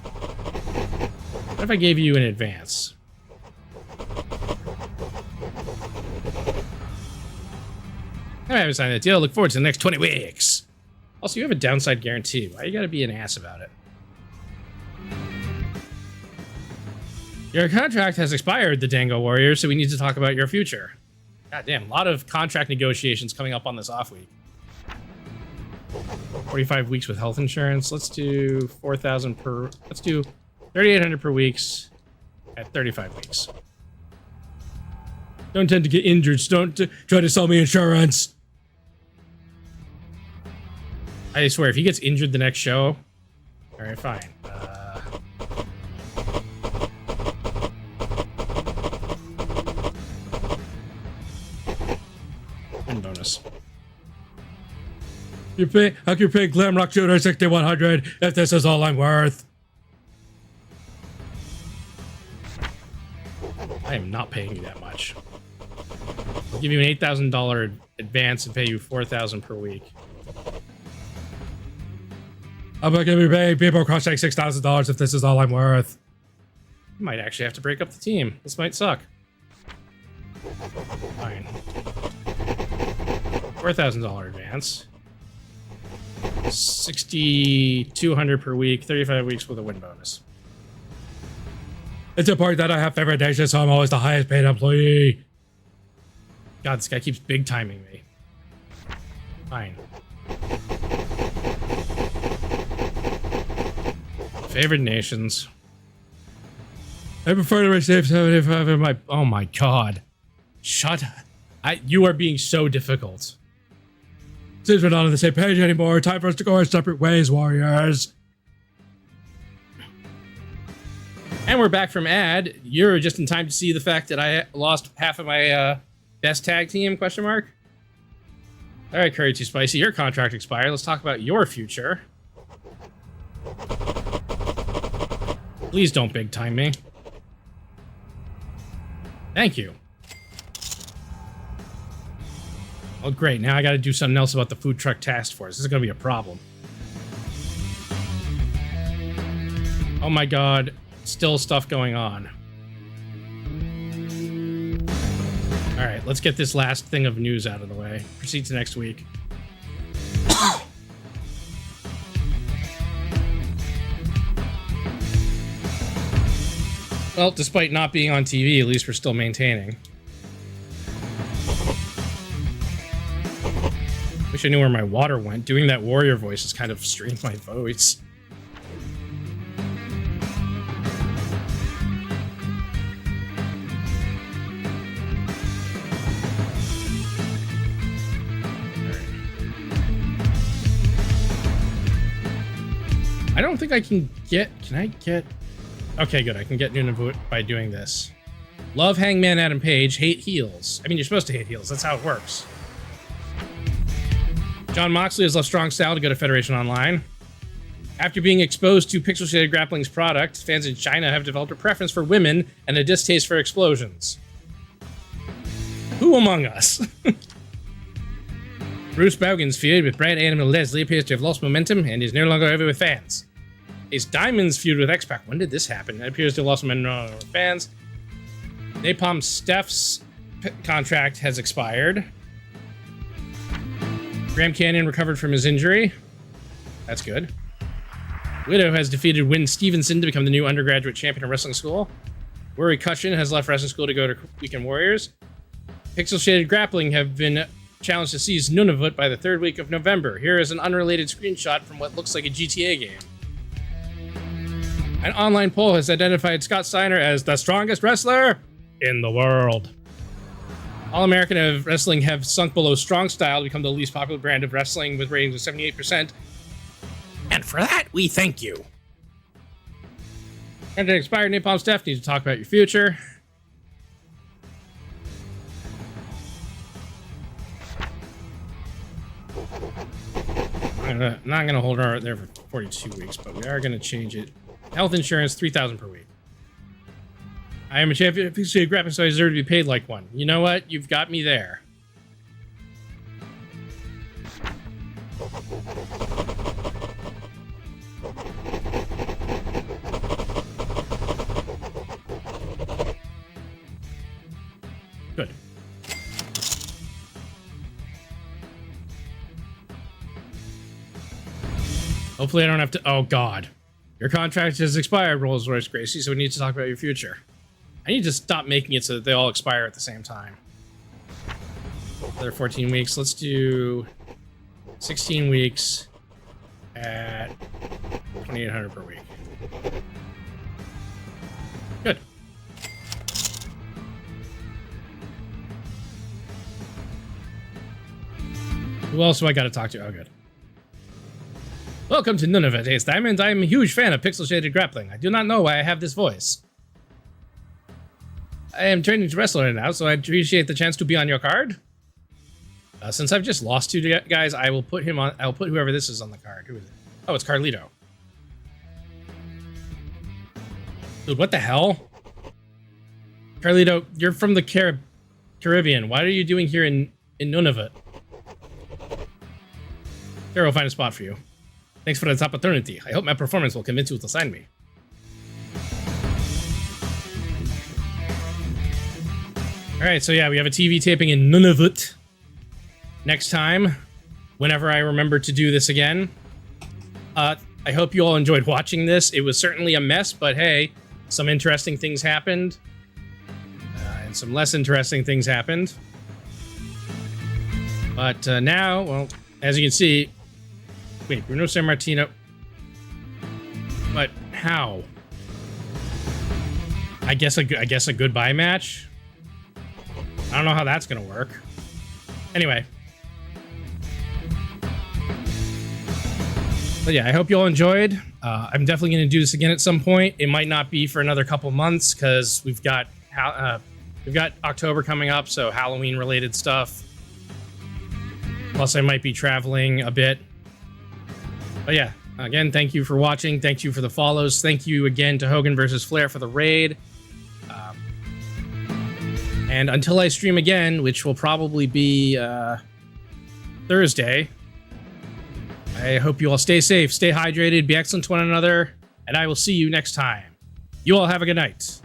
S1: What if I gave you an advance? I haven't signed that deal. Look forward to the next 20 weeks. Also, you have a downside guarantee. Why you gotta be an ass about it? Your contract has expired, the Dango Warrior, so we need to talk about your future. God damn, a lot of contract negotiations coming up on this off week. 45 weeks with health insurance. Let's do 4,000 per... Let's do 3,800 per weeks at 35 weeks. Don't tend to get injured, so don't try to sell me insurance. I swear, if he gets injured the next show... Alright, fine. Win bonus. How can you pay Glam Rock Shooter 6100 if this is all I'm worth? I am not paying you that much. I'll give you an $8,000 advance and pay you $4,000 per week. I'm not gonna be paying people costing $6,000 if this is all I'm worth. I might actually have to break up the team. This might suck. Fine. $4,000 advance. 6,200 per week, 35 weeks with a win bonus. It's important that I have favorite nation, so I'm always the highest paid employee. God, this guy keeps big timing me. Fine. Favorite nations. I prefer to receive 75 in my... Oh my god. Shut up. You are being so difficult. Since we're not on the same page anymore, time for us to go our separate ways, warriors. And we're back from ad. You're just in time to see the fact that I lost half of my best tag team, question mark. All right, Curry Too Spicy, your contract expired. Let's talk about your future. Please don't big time me. Thank you. Oh, great. Now I got to do something else about the food truck task force. This is going to be a problem. Oh my god. Still stuff going on. All right, let's get this last thing of news out of the way. Proceed to next week. Well, despite not being on TV, at least we're still maintaining. Wish I knew where my water went. Doing that warrior voice has kind of strained my voice. I don't think I can get... Can I get... Okay, good. I can get Nunavut by doing this. Love Hangman Adam Page, hate heels. I mean, you're supposed to hate heels. That's how it works. John Moxley has left Strong Style to go to Federation Online. After being exposed to Pixel Shaded Grappling's product, fans in China have developed a preference for women and a distaste for explosions. Who among us? Bruce Baugen's feud with Brad Adam and Leslie appears to have lost momentum and is no longer over with fans. Ace Diamond's feud with X-Pac. When did this happen? It appears to have lost momentum with fans. Napalm Steph's contract has expired. Graham Canyon recovered from his injury. That's good. Widow has defeated Wynn Stevenson to become the new undergraduate champion of wrestling school. Rory Cutchin has left wrestling school to go to Weekend Warriors. Pixel Shaded Grappling have been challenged to seize Nunavut by the third week of November. Here is an unrelated screenshot from what looks like a GTA game. An online poll has identified Scott Steiner as the strongest wrestler in the world. All-American Wrestling have sunk below Strong Style to become the least popular brand of wrestling with ratings of 78%. And for that, we thank you. And to expired Napalm Steph needs to talk about your future. I'm not going to hold her there for 42 weeks, but we are going to change it. Health insurance, $3,000 per week. I am a champion of Pixel Grappling, so I deserve to be paid like one. You know what? You've got me there. Good. Hopefully I don't have to... Oh, God. Your contract has expired, Rolls-Royce Gracie, so we need to talk about your future. I need to stop making it so that they all expire at the same time. Another 14 weeks. Let's do 16 weeks at $2,800 per week. Good. Who else do I got to talk to? Oh, good. Welcome to Nunavut, Ace Diamond. I am a huge fan of Pixel Shaded Grappling. I do not know why I have this voice. I am training to wrestle right now, so I appreciate the chance to be on your card. Since I've just lost 2 guys, I will put him on. I'll put whoever this is on the card. Who is it? Oh, it's Carlito. Dude, what the hell? Carlito, you're from the Caribbean. What are you doing here in Nunavut? Here, I'll find a spot for you. Thanks for this opportunity. I hope my performance will convince you to sign me. Alright, so yeah, we have a TV taping in Nunavut. Next time, whenever I remember to do this again. I hope you all enjoyed watching this. It was certainly a mess, but hey, some interesting things happened. And some less interesting things happened. But now, well, as you can see... Wait, Bruno Sammartino... But how? I guess a goodbye match? I don't know how that's gonna work. Anyway. But yeah, I hope you all enjoyed. I'm definitely gonna do this again at some point. It might not be for another couple months because we've got October coming up, so Halloween related stuff. Plus, I might be traveling a bit. But yeah, again, thank you for watching. Thank you for the follows. Thank you again to Hogan versus Flair for the raid. And until I stream again, which will probably be Thursday, I hope you all stay safe, stay hydrated, be excellent to one another, and I will see you next time. You all have a good night.